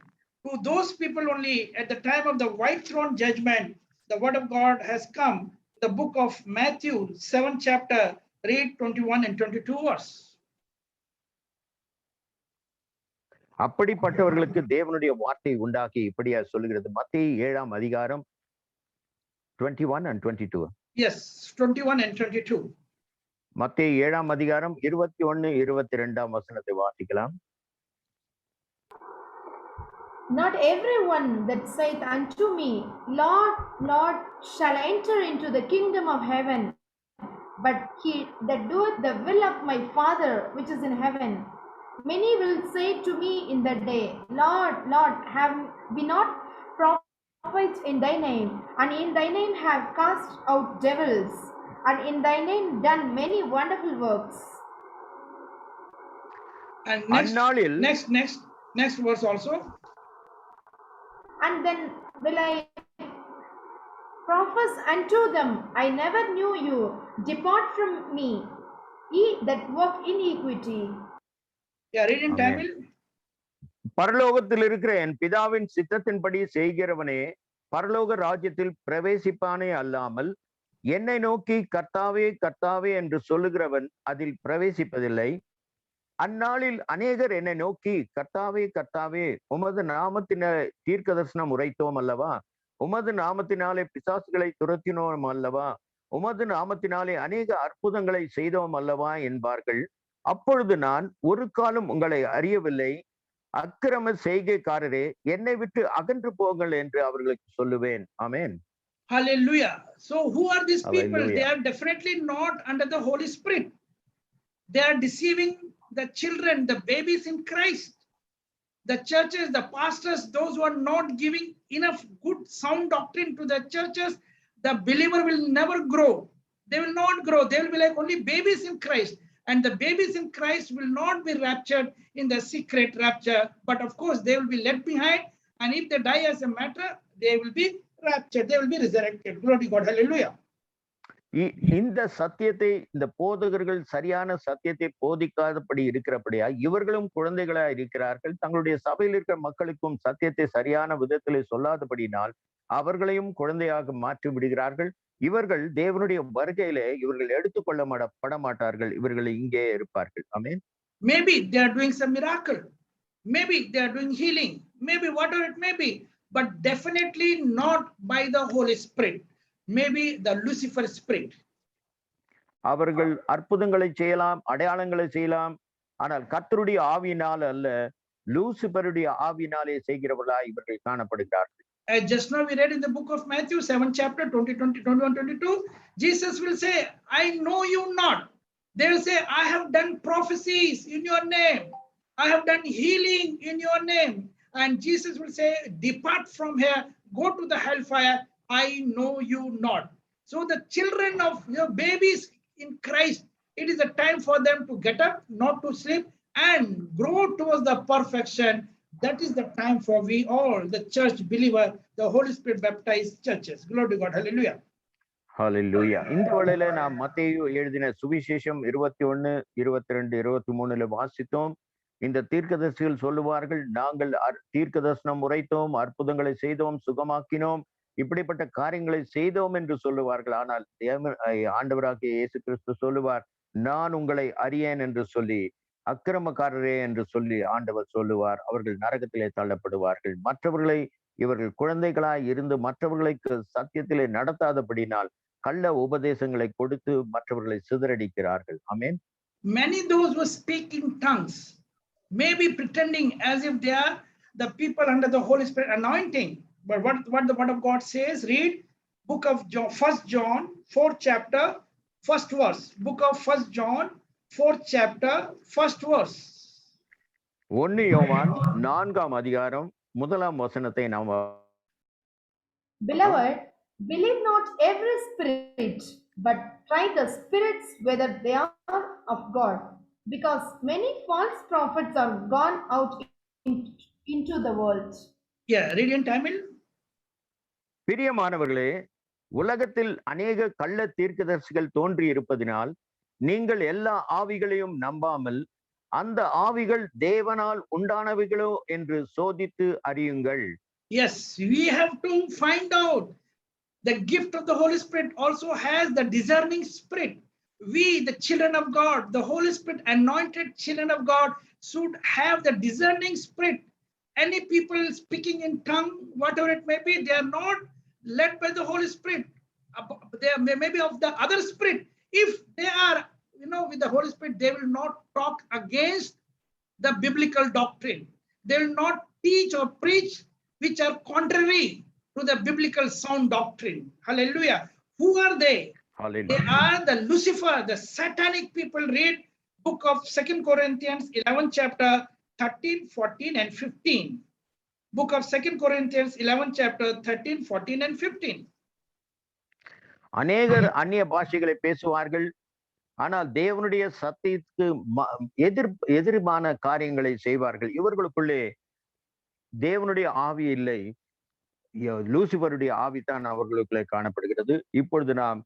to those people only at the time of the white throne judgment, the word of God has come. The book of Matthew, 7th chapter, read 21 and 22 verse. அப்படிப்பட்டவர்களுக்கு தேவனுடைய வார்த்தை உண்டாக்கி இப்படியா சொல்லுகிறது. மத்தேயு 7ஆம் அதிகாரம் 21 and 22. Yes, 21 and 22. மத்தேயு 7ஆம் அதிகாரம் 21, 22ஆம் வசனத்தை வாசிக்கலாம். Not everyone that saith unto me, Lord, Lord, shall enter into the kingdom of heaven, but he that doeth the will of my Father which is in heaven. Many will say to me in that day, Lord, Lord, have we not prophets in thy name, and in thy name have cast out devils, and in thy name done many wonderful works? And next, அந்நாளில் next verse also. And then will I profess unto them, I never knew you, depart from me, ye that work iniquity. Yeah, read in Amen. Tamil. பரலோகத்தில் இருக்கிற என் பிதாவின் சித்தத்தின்படி செய்கிறவனே பரலோக ராஜ்யத்தில் பிரவேசிப்பானே அல்லாமல், என்னை நோக்கி கர்த்தாவே கர்த்தாவே என்று சொல்லுகிறவன் அதில் பிரவேசிப்பதில்லை. அந்நாளில் அநேகர் என்னை நோக்கி கர்த்தாவே கர்த்தாவே, உமது நாமத்தினாலே தீர்க்க தரிசனம் உரைத்தோம் அல்லவா, உமது நாமத்தினாலே பிசாசுகளை துரத்தினோம் அல்லவா, உமது நாமத்தினாலே அநேக அற்புதங்களை செய்தோம் அல்லவா என்பார்கள். அப்பொழுது நான் ஒரு காலம் உங்களை அறியவில்லை, அக்கிரம செய்கைக்காரரே, என்னை விட்டு அகன்று போங்கள் என்று அவர்களுக்கு சொல்லுவேன். ஆமென். Hallelujah. So who are these people? Hallelujah. They are definitely not under the Holy Spirit. They are deceiving the children, the babies in Christ. The churches, the pastors, those who are not giving enough good sound doctrine to the churches, the believer will never grow. They will not grow. They will be like only babies in Christ. And the babies in Christ will not be raptured in the secret rapture. But of course, they will be left behind. And if they die as a matter, they will be raptured. They will be resurrected. Glory to God. Hallelujah. இந்த சத்தியத்தை, இந்த போதகர்கள் சரியான சத்தியத்தை போதிக்காதபடி இருக்கிறபடியா இவர்களும் குழந்தைகளா இருக்கிறார்கள். தங்களுடைய சபையில் இருக்கிற மக்களுக்கும் சத்தியத்தை சரியான விதத்திலே சொல்லாதபடினால் அவர்களையும் குழந்தையாக மாற்றி விடுகிறார்கள். இவர்கள் தேவனுடைய வருகையிலே இவர்கள் எடுத்துக்கொள்ளப்பட மாட்டார்கள். இவர்கள் இங்கே இருப்பார்கள். ஆமென். Maybe they are doing some miracle. Maybe they are doing healing. Maybe whatever it may be. But definitely not by the Holy Spirit. Maybe the Lucifer spirit. அவர்கள் அற்புதங்களை செய்யலாம், அடையாளங்களை செய்யலாம், ஆனால் கர்த்தருடைய ஆவியினால் அல்ல, லூசிபருடைய ஆவியினாலே செய்கிறவர்களா இவர்கள் காணப்படுகிறார்கள். Just now we read in the book of Matthew 7 chapter 20, 21, 22, Jesus will say, I know you not. They will say, I have done prophecies in your name. I have done healing in your name. And Jesus will say, depart from here, go to the hellfire. I know you not. So the children of your babies in Christ, it is a time for them to get up, not to sleep, and grow towards the perfection. That is the time for we all, the church believer, the Holy Spirit baptized churches. Glory to God. Hallelujah. ஹல்லேலூயா. இந்த வேளையில நாம் மத்தேயு எழுதின சுவிசேஷம் 21, 22, 23 வாசித்தோம். இந்த தீர்க்கதரிசிகள் சொல்லுவார்கள், நாங்கள் தீர்க்க தரிசனம் உரைத்தோம், அற்புதங்களை செய்தோம், சுகமாக்கினோம், இப்படிப்பட்ட காரியங்களை செய்தோம் என்று சொல்லுவார்கள். ஆனால் ஆண்டவராகிய இயேசு கிறிஸ்து சொல்லுவார், நான் உங்களை அறியேன் என்று சொல்லி, அக்கிரமக்காரரே என்று சொல்லி ஆண்டவர் சொல்லுவார். அவர்கள் நரகத்திலே தள்ளப்படுவார்கள். மற்றவர்களை இவர்கள் குழந்தைகளாய் இருந்து மற்றவர்களுக்கு சத்தியத்திலே நடத்தாதபடினால் கள்ள உபதேசங்களை கொடுத்து மற்றவர்களை சிதறடிக்கிறார்கள். ஆமென். Many those who speak in tongues may be pretending as if they are the people under the Holy Spirit anointing. But what the word of God says, read book of John, 1 John 4th chapter, 1st verse. Book of 1 John 4th chapter, 1st verse. 1 யோவான் 4ஆம் அதிகாரம் 1ஆம் வசனத்தை நாம் Beloved, believe not every spirit, but try the spirits whether they are of God, because many false prophets are gone out into the world. Yeah, read in Tamil. பிரியமானவர்களே, உலகத்தில் அநேக கள்ள தீர்க்கதரிசிகள் தோன்றி இருப்பதினால் நீங்கள் எல்லா ஆவிகளையும் நம்பாமல் அந்த ஆவிகள் தேவனால் உண்டானவைகளோ என்று சோதித்து அறியுங்கள். Yes, we have to find out. The gift of the Holy Spirit also has the discerning spirit. we, the children of God, the Holy Spirit anointed children of God, should have the discerning spirit. Any people speaking in tongue, whatever it may be, they are not led by the Holy Spirit. They are maybe of the other spirit. If they are, with the Holy Spirit, they will not talk against the biblical doctrine. They will not teach or preach which are contrary to the biblical sound doctrine. Hallelujah. Who are they? Hallelujah. They are the Lucifer, the satanic people. Read book of 2 Corinthians 11 chapter 13, 14 and 15. Book of 2 Corinthians 11 chapter 13, 14 and 15. அநேகர் அந்நிய பாஷைகளை பேசுவார்கள், ஆனால் தேவனுடைய சத்தியத்துக்கு எதிர்மான காரியங்களை செய்வார்கள். இவர்களுக்குள்ளே தேவனுடைய ஆவி இல்லை, லூசிபருடைய ஆவிதான் அவர்களுக்குள்ளே காணப்படுகிறது. இப்பொழுது நாம்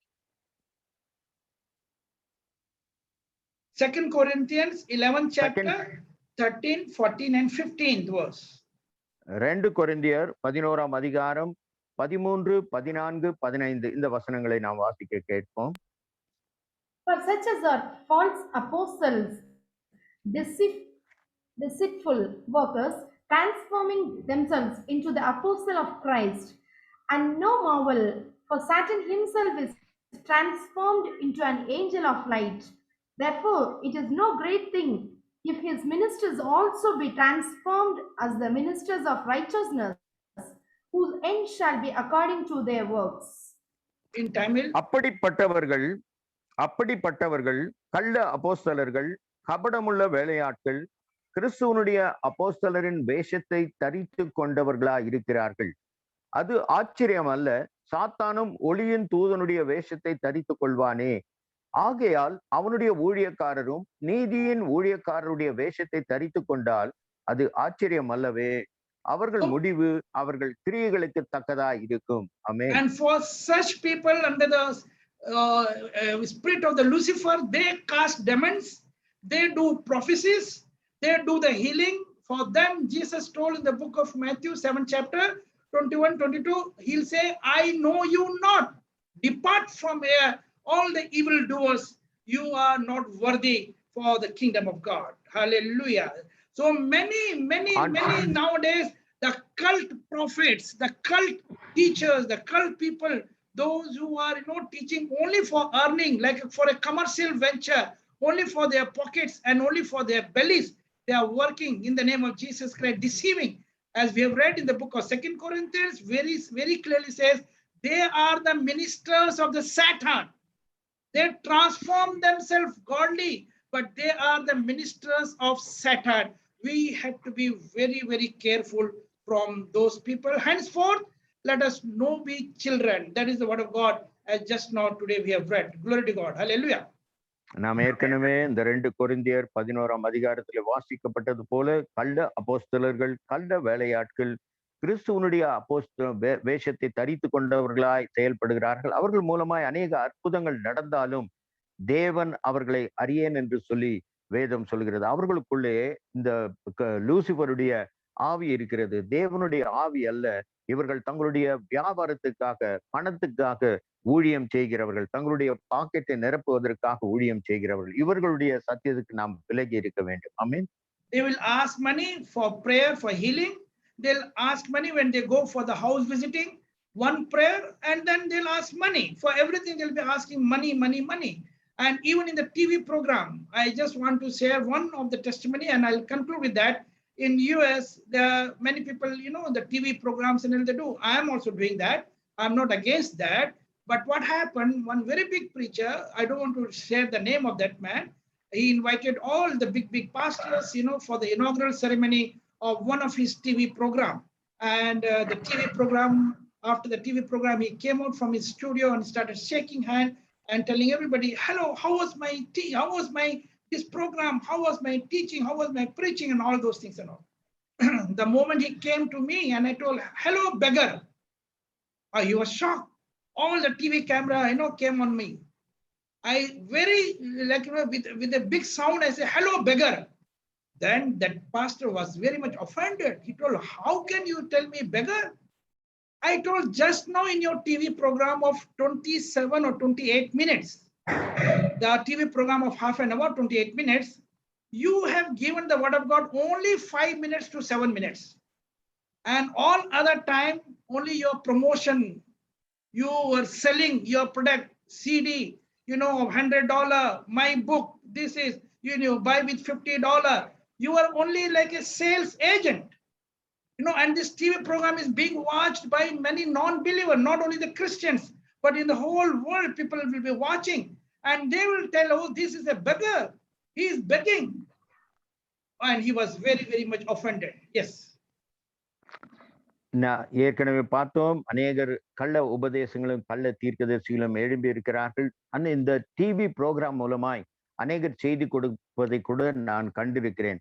2 Corinthians 11 chapter 13, 14 and 15th verse. 2 கொரிந்தியர் 11ஆம் அதிகாரம் 13, 14, 15 இந்த வசனங்களை நாம் வாசிக்க கேட்போம். For such as are false apostles, deceitful workers, transforming themselves into the apostle of Christ, and no marvel, for Satan himself is transformed into an angel of light. Therefore, it is no great thing if his ministers also be transformed as the ministers of righteousness, whose end shall be according to their works. In Tamil, அப்படிப்பட்டவர்கள் கள்ள அப்போஸ்தலர்கள், கபடமுள்ள வேலையாட்கள், கிறிஸ்துவனுடைய அப்போஸ்தலரின் வேஷத்தை தரித்து கொண்டவர்களாய் இருக்கிறார்கள். அது ஆச்சரியம் அல்ல, சாத்தானும் ஒளியின் தூதனுடைய வேஷத்தை தரித்து கொள்வானே. ஆகையால் அவனுடைய ஊழியக்காரரும் நீதியின் ஊழியக்காரருடைய வேஷத்தை தரித்து கொண்டால் அது ஆச்சரியம் அல்லவே. அவர்கள் முடிவு அவர்கள் கிரியைகளுக்கு தக்கதா இருக்கும். ஆமென். And for such people under the spirit of the Lucifer, they cast demons, they do prophecies, they do the healing. For them, Jesus told in the book of Matthew 7 chapter 21, 22, he'll say, I know you not. Depart from here, all the evil doers. You are not worthy for the kingdom of God. Hallelujah. So many nowadays, the cult prophets, the cult teachers, the cult people, those who are teaching only for earning, like for a commercial venture, only for their pockets and only for their bellies, they are working in the name of Jesus Christ, deceiving. As we have read in the book of 2 Corinthians, very, very clearly says, they are the ministers of the Satan. They transform themselves godly, but they are the ministers of Satan. We have to be very, very careful from those people. Henceforth, let us know be children. That is the word of God, as just now today we have read. Glory to God. Hallelujah. நாம் ஏற்கனவே இந்த 2 கொரிந்தியர் 11ஆம் அதிகாரத்தில் வாசிக்கப்பட்டது போல கள்ள அப்போஸ்தலர்கள், கள்ள வேலையாட்கள், கிறிஸ்துவனுடைய வேஷத்தை தரித்து கொண்டவர்களாய் செயல்படுகிறார்கள். அவர்கள் மூலமாய் அநேக அற்புதங்கள் நடந்தாலும் தேவன் அவர்களை அறியேன் என்று சொல்லி வேதம் சொல்கிறது. அவர்களுக்குள்ளே இந்த லூசிபருடைய ஆவி இருக்கிறது, தேவனுடைய ஆவி அல்ல. இவர்கள் தங்களுடைய வியாபாரத்துக்காக, பணத்துக்காக ஊழியம் செய்கிறவர்கள், தங்களுடைய பாக்கெட்டை நிரப்புவதற்காக ஊழியம் செய்கிறவர்கள். இவர்களுடைய சத்தியத்துக்கு நாம் விலகி இருக்க வேண்டும். ஆமென். They will ask money for prayer, for healing. They'll ask money when they go for the house visiting, one prayer, and then they'll ask money for everything. They'll be asking money, money, money. And even in the TV program, I just want to share one of the testimony, and I'll conclude with that. In US, there are many people, the TV programs and all they do. I am also doing that. I'm not against that. But what happened, one very big preacher, I don't want to share the name of that man. He invited all the big pastors, for the inaugural ceremony of one of his TV program. And the TV program, after the TV program, he came out from his studio and started shaking hand and telling everybody, hello, how was this program, how was my teaching, how was my preaching, and all those things and all. The moment he came to me and I told, hello, beggar. He was shocked. All the TV camera, came on me. I very, with a big sound, I said, hello, beggar. Then that pastor was very much offended. He told, how can you tell me beggar? I told, just now in your TV program of 27 or 28 minutes, the TV program of half an hour, 28 minutes, you have given the word of God only 5 minutes to 7 minutes. And all other time, only your promotion, you were selling your product, CD, of $100, my book, this is, buy with $50. You are only like a sales agent. And this TV program is being watched by many non-believers, not only the Christians, but in the whole world, people will be watching. And they will tell, oh, this is a beggar. He is begging. And he was very, very much offended. Yes. நான் ஏற்கனவே பார்த்தோம், அநேகர் கள்ள உபதேசங்களும் கள்ள தீர்க்கதரிசிகளும் எழும்பி இருக்கிறார்கள். இந்த TV program மூலமாய் அநேகர் செய்தி கொடுப்பதை கூட நான் கண்டிருக்கிறேன்.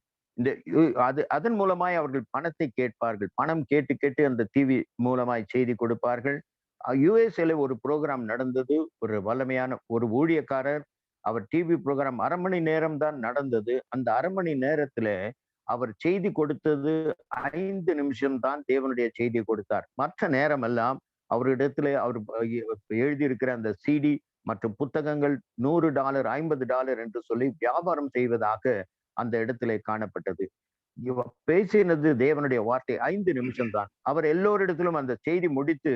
அதன் மூலமாய் அவர்கள் பணத்தை கேட்பார்கள். பணம் கேட்டு கேட்டு அந்த டிவி மூலமாய் செய்தி கொடுப்பார்கள். யுஎஸ்ஏல ஒரு ப்ரோக்ராம் நடந்தது. ஒரு வல்லமையான ஒரு ஊழியக்காரர், அவர் டிவி ப்ரோக்ராம் 1/2 மணி நேரம் தான் நடந்தது. அந்த 1/2 மணி நேரத்துல அவர் செய்தி கொடுத்தது 5 நிமிஷம் தான் தேவனுடைய செய்தி கொடுத்தார். மற்ற நேரம் எல்லாம் அவரிடத்துல அவர் எழுதியிருக்கிற அந்த சிடி மற்றும் புத்தகங்கள் $100, $50 என்று சொல்லி வியாபாரம் செய்வதாக அந்த இடத்துல காணப்பட்டது. பேசினது தேவனுடைய வார்த்தை 5 நிமிஷம் தான். அவர் எல்லோரிடத்திலும் அந்த செய்தி முடித்து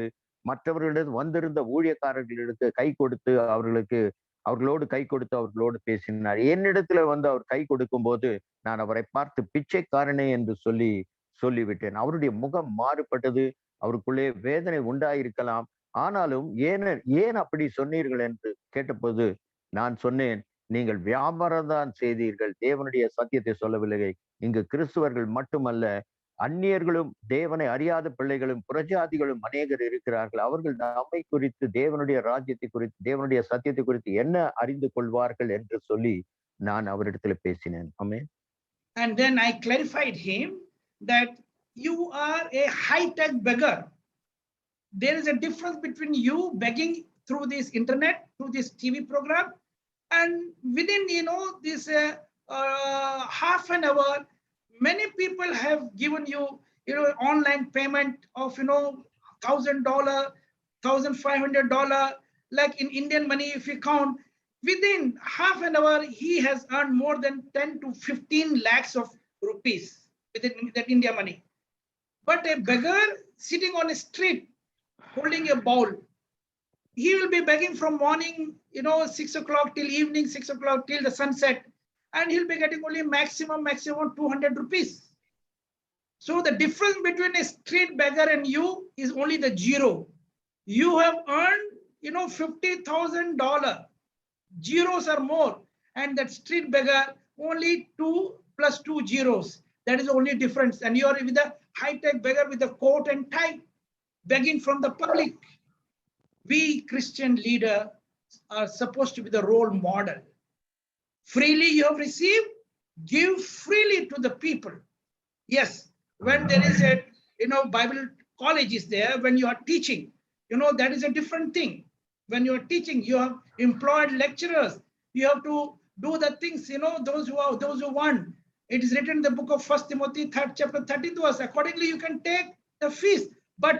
மற்றவர்களிடம் வந்திருந்த ஊழியக்காரர்களிடத்து கை கொடுத்து அவர்களோடு கை கொடுத்து அவர்களோடு பேசினார். என்னிடத்துல வந்து அவர் கை கொடுக்கும் போது நான் அவரை பார்த்து பிச்சைக்காரனே என்று சொல்லிவிட்டேன். அவருடைய முகம் மாறுபட்டது. அவருக்குள்ளே வேதனை உண்டாயிருக்கலாம். ஆனாலும் ஏன் அப்படி சொன்னீர்கள் என்று கேட்டபோது நான் சொன்னேன், நீங்கள் வியாபாரம் தான் செய்தீர்கள், தேவனுடைய சத்தியத்தை சொல்லவில்லை. இங்கு கிறிஸ்துவர்கள் மட்டுமல்ல, அந்நியர்களும் தேவனை அறியாத பிள்ளைகளும் புறஜாதிகளும் அநேகர் இருக்கிறார்கள். அவர்கள் நம்மை குறித்து, தேவனுடைய ராஜ்யத்தை குறித்து, தேவனுடைய சத்தியத்தை குறித்து என்ன அறிந்து கொள்வார்கள் என்று சொல்லி நான் அவரிடத்துல பேசினேன். ஆமென். And then I clarified him that you are a high-tech beggar. There is a difference between you begging through this internet, through this TV program, and within this half an hour, many people have given you online payment of $1,000, $1,500. Like in Indian money, if you count, within half an hour he has earned more than 10 to 15 lakhs of rupees within that India money. But a beggar sitting on a street holding a bowl, he will be begging from morning 6 o'clock till evening 6 o'clock till the sunset, and he'll be getting only maximum 200 rupees. So the difference between a street beggar and you is only the zero. You have earned $50,000. Zeros are more, and that street beggar only 2 plus 2 zeros. That is the only difference. And you are with the high-tech beggar with the coat and tie, begging from the public. We Christian leaders are supposed to be the role model. Freely you have received, give freely to the people. Yes, when there is a Bible college is there, when you are teaching, that is a different thing. When you are teaching, you have employed lecturers. You have to do the things, those who want. It is written in the book of 1 Timothy 3rd chapter 13th verse. Accordingly, you can take the fees. But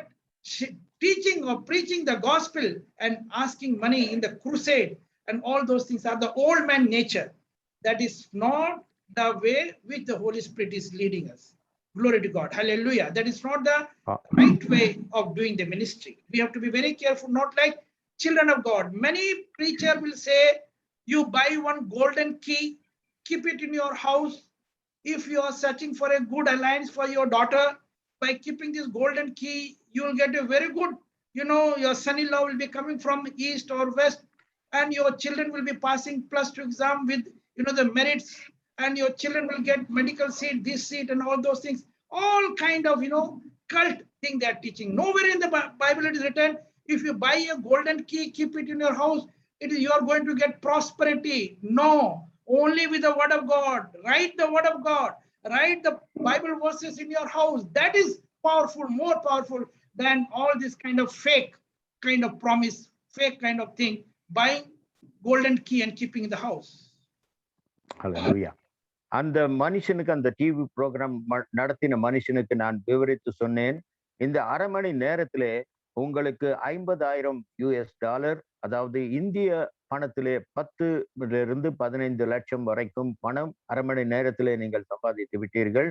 teaching or preaching the gospel and asking money in the crusade and all those things are the old man nature. That is not the way which the Holy Spirit is leading us. Glory to God. Hallelujah. That is not the right way of doing the ministry. We have to be very careful, not like children of God. Many preachers will say, you buy one golden key, keep it in your house. If you are searching for a good alliance for your daughter, by keeping this golden key, you will get a very good, your son-in-law will be coming from east or west, and your children will be passing +2 exam with, the merits, and your children will get medical seat, this seat, and all those things. All kind of, cult thing they are teaching. Nowhere in the Bible it is written, if you buy a golden key, keep it in your house, you are going to get prosperity. No, only with the word of God. Write the word of God. Write the Bible verses in your house. That is powerful, more powerful than all this kind of fake kind of promise, fake kind of thing, buying golden key and keeping in the house. Hallelujah. அந்த மனுஷனுக்கு, அந்த TV program நடத்தின மனுஷனுக்கு நான் விவரித்து சொன்னேன், இந்த 1/2 மணி நேரத்திலே உங்களுக்கு 50,000 US டாலர், அதாவது இந்திய பணத்திலே 10 to 15 லட்சம் வரைக்கும் பணம் அரை மணி நேரத்திலே நீங்கள் சம்பாதித்து விட்டீர்கள்.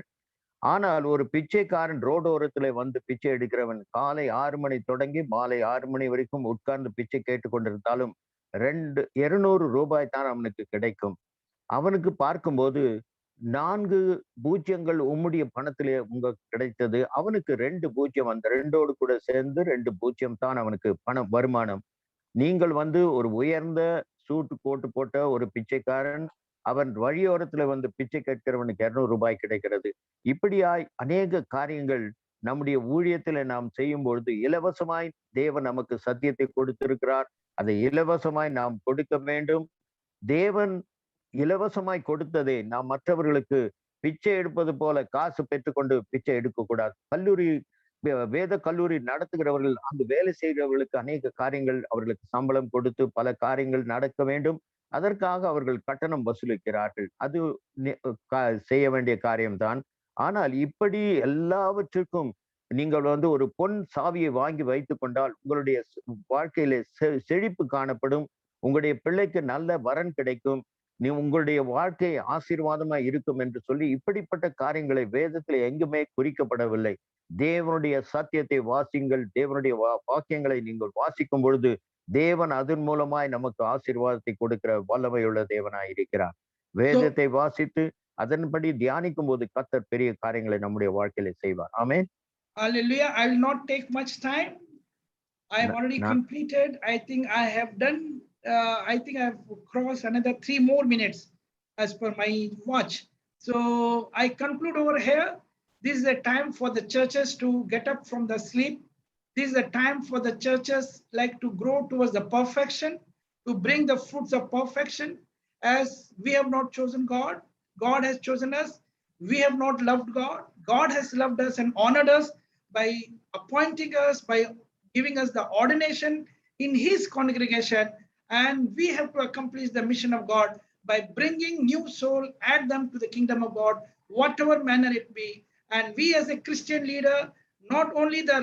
ஆனால் ஒரு பிச்சைக்காரன் ரோடோரத்திலே வந்து பிச்சை எடுக்கிறவன் காலை 6 மணி தொடங்கி மாலை 6 மணி வரைக்கும் உட்கார்ந்து பிச்சை கேட்டுக் கொண்டிருந்தாலும் 200 ரூபாய் தான் அவனுக்கு கிடைக்கும். அவனுக்கு பார்க்கும்போது 4 பூஜ்ஜியங்கள் உம்முடைய பணத்திலே கிடைத்தது. அவனுக்கு 2 பூஜ்ஜியம், அந்த 2ஓடு கூட சேர்ந்து 2 பூஜ்ஜியம் தான் அவனுக்கு பணம் வருமானம். நீங்கள் வந்து ஒரு உயர்ந்த சூட்டு கோட்டு போட்ட ஒரு பிச்சைக்காரன், அவன் வழியோரத்துல வந்து பிச்சை கேட்கிறவனுக்கு 200 ரூபாய் கிடைக்கிறது. இப்படியாய் அநேக காரியங்கள் நம்முடைய ஊழியத்திலே நாம் செய்யும் பொழுது இலவசமாய் தேவன் நமக்கு சத்தியத்தை கொடுத்திருக்கிறார். அதை இலவசமாய் நாம் கொடுக்க வேண்டும். தேவன் இலவசமாய் கொடுத்ததை நாம் மற்றவர்களுக்கு பிச்சை எடுப்பது போல காசு பெற்றுக்கொண்டு பிச்சை எடுக்கக்கூடாது. வேத கல்லூரி நடத்துகிறவர்கள், அங்கு வேலை செய்கிறவர்களுக்கு அநேக காரியங்கள் அவர்களுக்கு சம்பளம் கொடுத்து பல காரியங்கள் நடக்க வேண்டும். அதற்காக அவர்கள் கட்டணம் வசூலிக்கிறார்கள். அது செய்ய வேண்டிய காரியம்தான். ஆனால் இப்படி எல்லாவற்றுக்கும் நீங்கள் வந்து ஒரு பொன் சாவியை வாங்கி வைத்துக் கொண்டால் உங்களுடைய வாழ்க்கையில செழிப்பு காணப்படும். உங்களுடைய பிள்ளைக்கு நல்ல வரன் கிடைக்கும். உங்களுடைய வாழ்க்கை ஆசீர்வாதமாய் இருக்கும் என்று சொல்லி இப்படிப்பட்ட காரியங்களை வேதத்துல எங்குமே குறிக்கப்படவில்லை. தேவனுடைய சத்தியத்தை வாசிங்கள். தேவனுடைய வாக்கியங்களை நீங்கள் வாசிக்கும் பொழுது தேவன் அதன் மூலமாய் நமக்கு ஆசீர்வாதத்தை கொடுக்கிற வல்லமையுள்ள தேவனாய் இருக்கிறார். வேதத்தை வாசித்து அதன்படி தியானிக்கும் போது கர்த்தர் பெரிய காரியங்களை நம்முடைய வாழ்க்கையில செய்வார். ஆமென். Hallelujah. I will not take much time. I have already completed. I think I have done. I think I have crossed another 3 more minutes as per my watch. So I conclude over here. This is a time for the churches to get up from the sleep. This is a time for the churches like to grow towards the perfection, to bring the fruits of perfection. As we have not chosen God, God has chosen us. We have not loved God. God has loved us and honored us by appointing us, by giving us the ordination in his congregation. And we have to accomplish the mission of God by bringing new soul, add them to the kingdom of God, whatever manner it be. And we as a Christian leader, not only the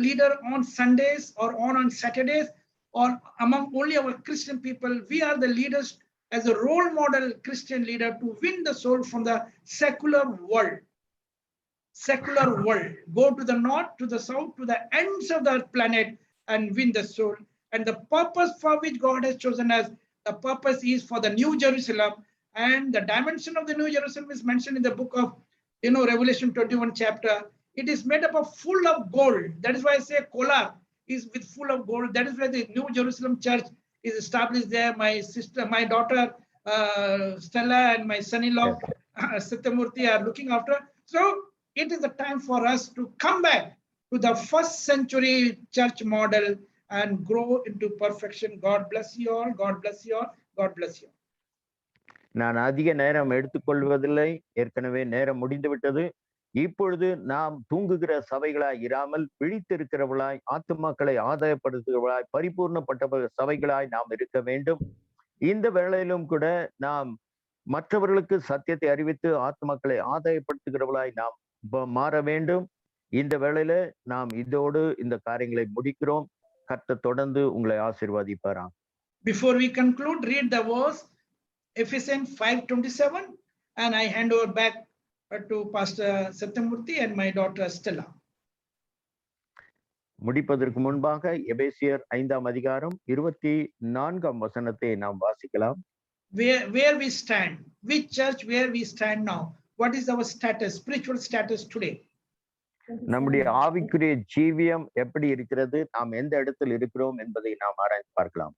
leader on Sundays or on Saturdays or among only our Christian people, we are the leaders as a role model Christian leader to win the soul from the secular world. Secular world. Go to the north, to the south, to the ends of the planet and win the soul. And the purpose for which God has chosen us, the purpose is for the New Jerusalem. And the dimension of the New Jerusalem is mentioned in the book of Revelation 21 chapter. It is made up of full of gold. That is why I say Kolar is with full of gold. That is why the New Jerusalem church is established there. My sister, my daughter Stella and my son-in-law Satyamurthy are looking after. So it is the time for us to come back to the first century church model and grow into perfection. God bless you all. God bless you all. God bless you. நான் அதிக நேரம் எடுத்துக்கொள்வதில்லை. ஏற்கனவே நேரம் முடிந்து விட்டது. இப்பொழுது நாம் தூங்குகிற சபைகளாய் இராமல் விழித்திருக்கிறவர்களாய், ஆத்துமாக்களை ஆதாயப்படுத்துகிறவர்களாய், பரிபூர்ணப்பட்ட சபைகளாய் நாம் இருக்க வேண்டும். இந்த வேளையிலும் கூட நாம் மற்றவர்களுக்கு சத்தியத்தை அறிவித்து ஆத்துமாக்களை ஆதாயப்படுத்துகிறவர்களாய் நாம் மாற வேண்டும். இந்த வேளையில நாம் இதோடு இந்த காரியங்களை முடிக்கிறோம். கர்த்தர் தொடர்ந்து உங்களை ஆசீர்வதிப்பாராம். Before we conclude, read the verse Ephesians 5:27, and I hand over back to Pastor Satyamurthy and my daughter Stella. முடிப்பதற்கு முன்பாக எபேசியர் 5ஆம் அதிகாரம் 24ஆம் வசனத்தை நாம் வாசிக்கலாம். Where we stand, which church where we stand now, what is our status, spiritual status today? நம்முடைய ஆவிக்குரிய ஜீவியம் எப்படி இருக்கிறது, நாம் எந்த இடத்தில் இருக்கிறோம் என்பதை நாம் ஆராய்ந்து பார்க்கலாம்.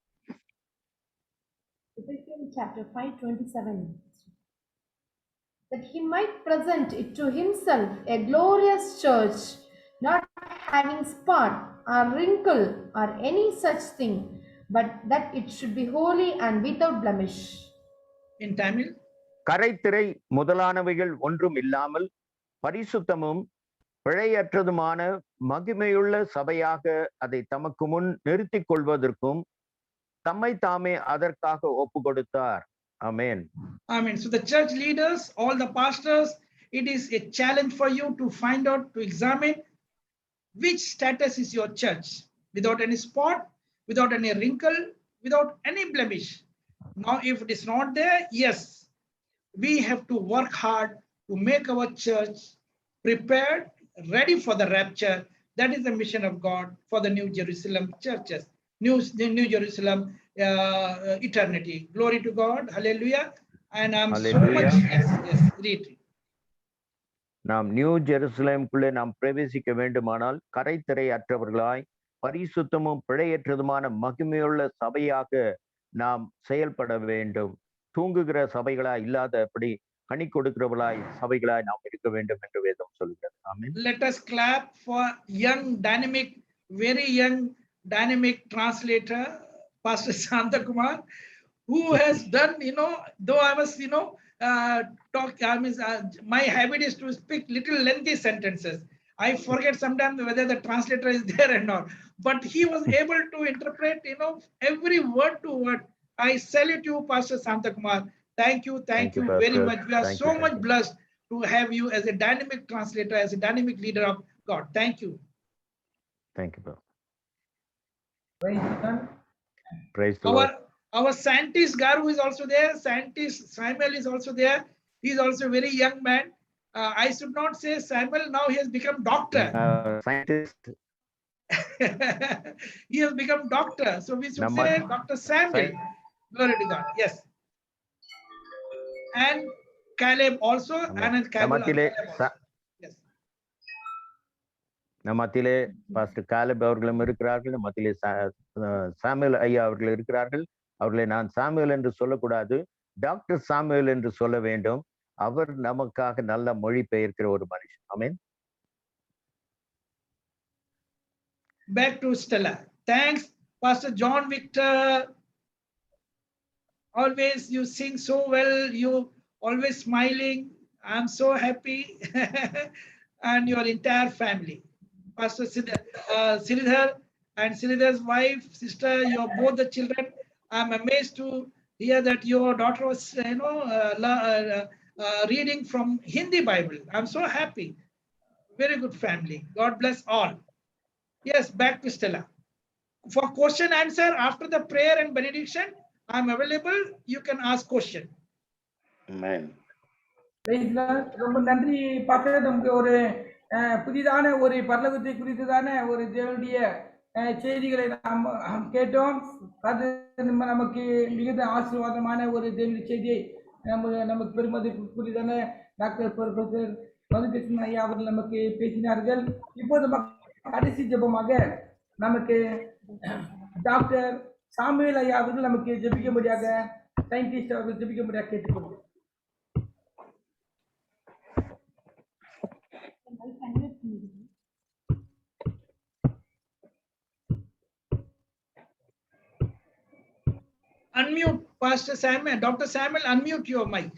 Ephesians chapter 5:27. That he might present it to himself a glorious church, not having spot or wrinkle or any such thing, but that it should be holy and without blemish. In Tamil, கரைத்திரை முதலானவைகள் ஒன்றும் இல்லாமல் பரிசுத்தமும் பிழையற்றதுமான மகிமையுள்ள சபையாக அதை தமக்கு முன் நிறுத்திக் கொள்வதற்கும் தம்மை தாமே அதற்காக ஒப்பு கொடுத்தார். Amen. Amen. So the church leaders, all the pastors, it is a challenge for you to find out, to examine which status is your church. without any spot, without any wrinkle, without any blemish. Now, if it is not there, yes, we have to work hard to make our church prepared, ready for the rapture. That is the mission of God for the New Jerusalem churches, New Jerusalem eternity. Glory to God. Hallelujah. And I'm so much, yes, read. நாம் new ஜெருசலேமுக்குள்ளே நாம் பிரவேசிக்க வேண்டுமானால் கரைத்திரை அற்றவர்களாய் பரிசுத்தமும் பிழையற்றதுமான மகிமையுள்ள சபையாக நாம் செயல்பட வேண்டும். தூங்குகிற சபைகளாய் இல்லாதபடி கனி கொடுக்கிறவர்களாய் சபைகளாய் நாம் இருக்க வேண்டும் என்று வேதம் சொல்கிறது. ஆமென். Let us clap for young, dynamic, very young, dynamic translator, Pastor Shanta Kumar, who has done, though I was, my habit is to speak little lengthy sentences. I forget sometimes whether the translator is there or not, but he was able to interpret, every word to word. I salute you, Pastor Shanta Kumar. Thank you very much. We are so much blessed to have you as a dynamic translator, as a dynamic leader of God. Thank you. Thank you, brother. Praise the Lord. Our scientist Garu is also there. Scientist Samuel is also there. He is also a very young man. I should not say Samuel. Now he has become doctor. Scientist. He has become doctor. So we should say Dr. Samuel. Glory to God. Yes. And Caleb also. And Caleb also. Yes. நம்மத்திலே pastor Caleb அவர்களும் இருக்கிறார்கள். நம்மத்திலே Samuel ஐயா அவர்கள் இருக்கிறார்கள். அவர்களை நான் Samuel என்று சொல்லக்கூடாது, டாக்டர் சாமுவேல் என்று சொல்ல வேண்டும். அவர் நமக்காக நல்ல மொழி பெயர்க்கிற ஒரு மனுஷன். ஆமென். Back to Stella. Thanks, Pastor John Victor. Always you sing so well. You always smiling. I'm so happy. And your entire family. Pastor Sridhar and Sridhar's wife, sister, you're both the children. I'm amazed to hear that your daughter was, reading from Hindi Bible. I'm so happy. Very good family. God bless all. Yes, back to Stella. For question answer after the prayer and benediction, I'm available. You can ask question. Amen. ரொம்ப நன்றி pastor. நமக்கு ஒரு புதிதான ஒரு பரலோகத்தை குறித்ததான ஒரு தேவனுடைய செய்திகளை நாம் கேட்டோம். அது நமக்கு மிகுந்த ஆசீர்வாதமான ஒரு தேவனுடைய செய்தியை நமக்கு பெருமதிக்குரியதான டாக்டர் ப்ரொஃபசர் மதுகிருஷ்ணன் ஐயா அவர்கள் நமக்கு பேசினார்கள். இப்போது கடைசி ஜெபமாக நமக்கு டாக்டர் சாமுவேல் ஐயா அவர்கள் நமக்கு ஜெபிக்கும்படியாக, சயின்டிஸ்ட் அவர்கள் ஜெபிக்கும்படியாக கேட்டுக்கொள்கிறேன். Unmute, Pastor Samuel. Dr. Samuel, unmute your mic.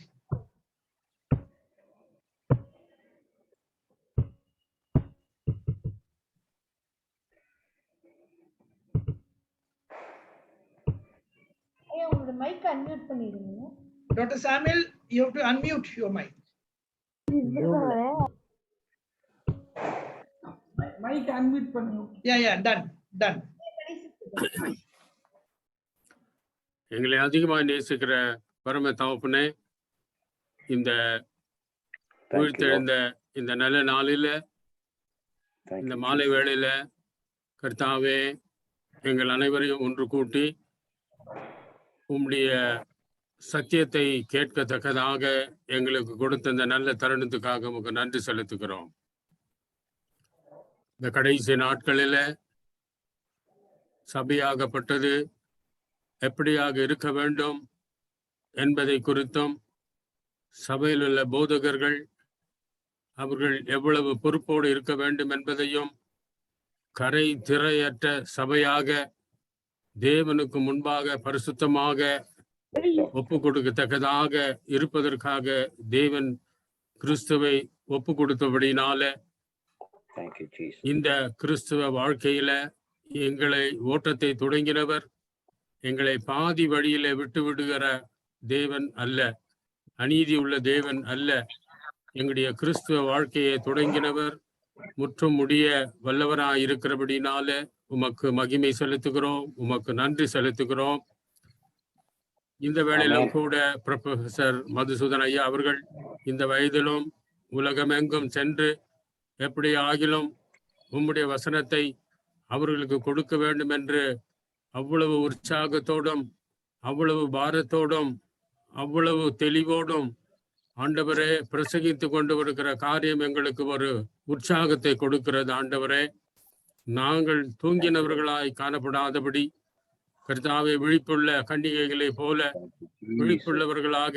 உங்களோட மைக் அன்மியூட் பண்ணிடுங்க. Dr. Samuel, you have to unmute your mic. Mic unmute பண்ணுங்க. Yeah, done. எங்களை அதிகமாக நேசிக்கிற பரம தகப்பனே, இந்த உயிர்த்தெழுந்த இந்த நல்ல நாளில, இந்த மாலை வேளையில கர்த்தாவே எங்கள் அனைவரையும் ஒன்று கூட்டி உம்முடைய சத்தியத்தை கேட்கத்தக்கதாக எங்களுக்கு கொடுத்த இந்த நல்ல தருணத்துக்காக உமக்கு நன்றி செலுத்துகிறோம். இந்த கடைசி நாட்களில சபையாகப்பட்டது எப்படியாக இருக்க வேண்டும் என்பதை குறித்தும், சபையில் உள்ள போதகர்கள் அவர்கள் எவ்வளவு பொறுப்போடு இருக்க வேண்டும் என்பதையும், கரை திரையற்ற சபையாக தேவனுக்கு முன்பாக பரிசுத்தமாக ஒப்பு கொடுக்கத்தக்கதாக இருப்பதற்காக தேவன் கிறிஸ்துவை ஒப்பு கொடுத்தபடினால இந்த கிறிஸ்துவ வாழ்க்கையில எங்களை ஓட்டத்தை தொடங்கினவர், எங்களை பாதி வழியில விட்டு விடுகிற தேவன் அல்ல, அநீதி உள்ள தேவன் அல்ல. எங்களுடைய கிறிஸ்துவ வாழ்க்கையை தொடங்கினவர் முற்றும் முடிய வல்லவராயிருக்கிறபடினால உமக்கு மகிமை செலுத்துகிறோம், உமக்கு நன்றி செலுத்துகிறோம். இந்த வேளையிலும் கூட ப்ரொஃபசர் மதுசூதன் ஐயா அவர்கள் இந்த வயதிலும் உலகமெங்கும் சென்று எப்படி ஆகிலும் உம்முடைய வசனத்தை அவர்களுக்கு கொடுக்க வேண்டும் என்று அவ்வளவு உற்சாகத்தோடும் அவ்வளவு பாரத்தோடும் அவ்வளவு தெளிவோடும் ஆண்டவரே பிரசங்கித்து கொண்டு வருகிற காரியம் எங்களுக்கு ஒரு உற்சாகத்தை கொடுக்கிறது. ஆண்டவரே, நாங்கள் தூங்கினவர்களாய் காணப்படாதபடி கர்த்தாவே, விழிப்புள்ள கன்னிகைகளை போல விழிப்புள்ளவர்களாக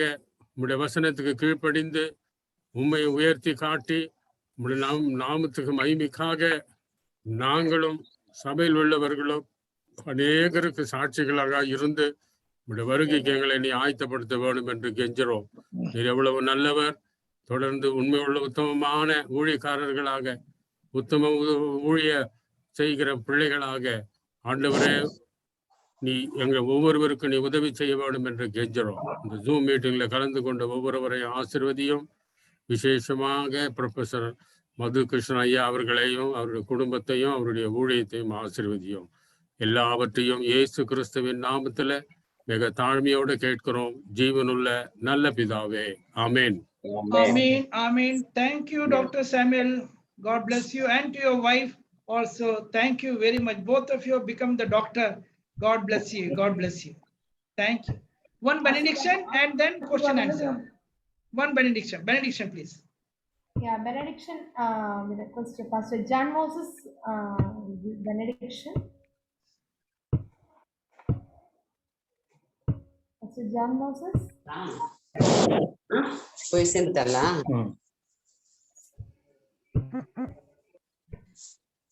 உம்முடைய வசனத்துக்கு கீழ்ப்படிந்து உம்மை உயர்த்தி காட்டி உம்முடைய நாமத்துக்கு மகிமைக்காக நாங்களும் சபையில் உள்ளவர்களும் அநேகருக்கு சாட்சிகளாக இருந்து உம்முடைய வருகைக்கு எங்களை நீ ஆயத்தப்படுத்த வேண்டும் என்று கெஞ்சுறோம். நீர் எவ்வளவு நல்லவர். தொடர்ந்து உண்மையுள்ள உத்தமமான ஊழியக்காரர்களாக உத்தம ஊழிய செய்கிற பிள்ளைகளாக ஆண்டவரே, நீ எங்க ஒவ்வொருவருக்கும் நீ உதவி செய்ய வேண்டும் என்று கெஞ்சுறோம். இந்த ஜூம் மீட்டிங்ல கலந்து கொண்ட ஒவ்வொருவரையும் ஆசீர்வதியும். விசேஷமாக ப்ரொஃபசர் மது கிருஷ்ணன் ஐயா அவர்களையும் அவருடைய குடும்பத்தையும் அவருடைய ஊழியத்தையும் ஆசீர்வதியும். எல்லாவற்றையும் இயேசு கிறிஸ்துவின் நாமத்துல மிக தாழ்மையோடு கேட்கிறோம், ஜீவனுள்ள நல்ல பிதாவே. ஆமேன். Amen. Amen. Thank you, Dr. Samuel. God bless you, and to your wife also. Thank you very much. Both of you have become the doctor. God bless you. God bless you. Thank you. One benediction and then question answer. One benediction. Benediction, please. Yeah, benediction. We request Pastor John Moses benediction. Pastor John Moses. போய் சேர்ந்துட்டலாம்.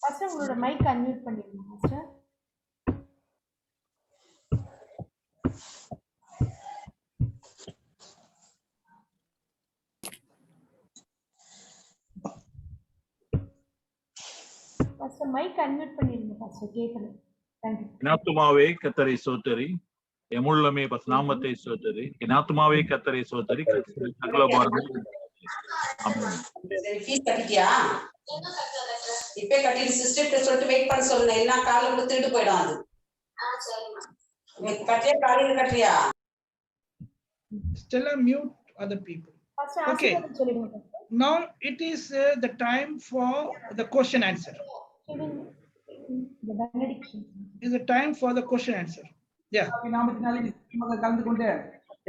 Pastor, உங்களோட mic unmute பண்ணிடுங்க master. Pastor mic unmute பண்ணிருங்க pastor, கேட்கல. Thank you. என் ஆத்துமாவே கர்த்தரை ஸ்தோத்திரி, எமுள்ளமே நாமத்தை ஸ்தோத்திரி. என் ஆத்துமாவே கர்த்தரை ஸ்தோத்திரி, சகல பாரமும். ஆமென். ஃபீஸ் கட்டிட்டியா? இப்பே கட்டி சிஸ்டர் சொல்லிட்டு வெயிட் பண்ண சொல்லுங்க, இல்லனா கால் வந்து திருட்டு போய்டும் அது. கட்டியா காலையில கட்டியா? Still mute other people. Pastor, Okay. சொல்லுங்க pastor. Now it is the time for the question answer. The benediction. It is the time for the question answer. Yeah. நாமத்தினாலே விசேஷமாக கலந்து கொண்டு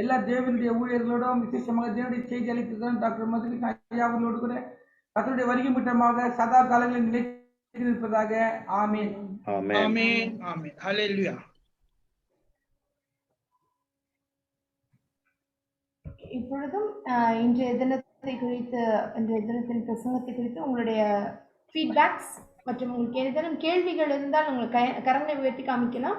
எல்லா தேவனுடைய ஊழியர்களோடும் விசேஷமாக தேவனுடைய செய்தி அளித்ததுடன் டாக்டர் மதுகிருஷ்ணன் ஐயா அவர்களோடு கூட கர்த்தருடைய வருகை முற்றமாக சதா காலங்களில் நிலைத்து நிற்பதாக. ஆமென். Amen. Amen. Hallelujah. இப்பொழுதும் இன்றைய தினத்தை குறித்து, இன்றைய தினத்தின் பிரசங்கத்தை குறித்து உங்களுடைய ஃபீட்பேக்ஸ் மற்றும் உங்களுக்கு ஏதேனும் கேள்விகள் இருந்தால் உங்கள் கரங்களை உயர்த்தி காமிக்கலாம்.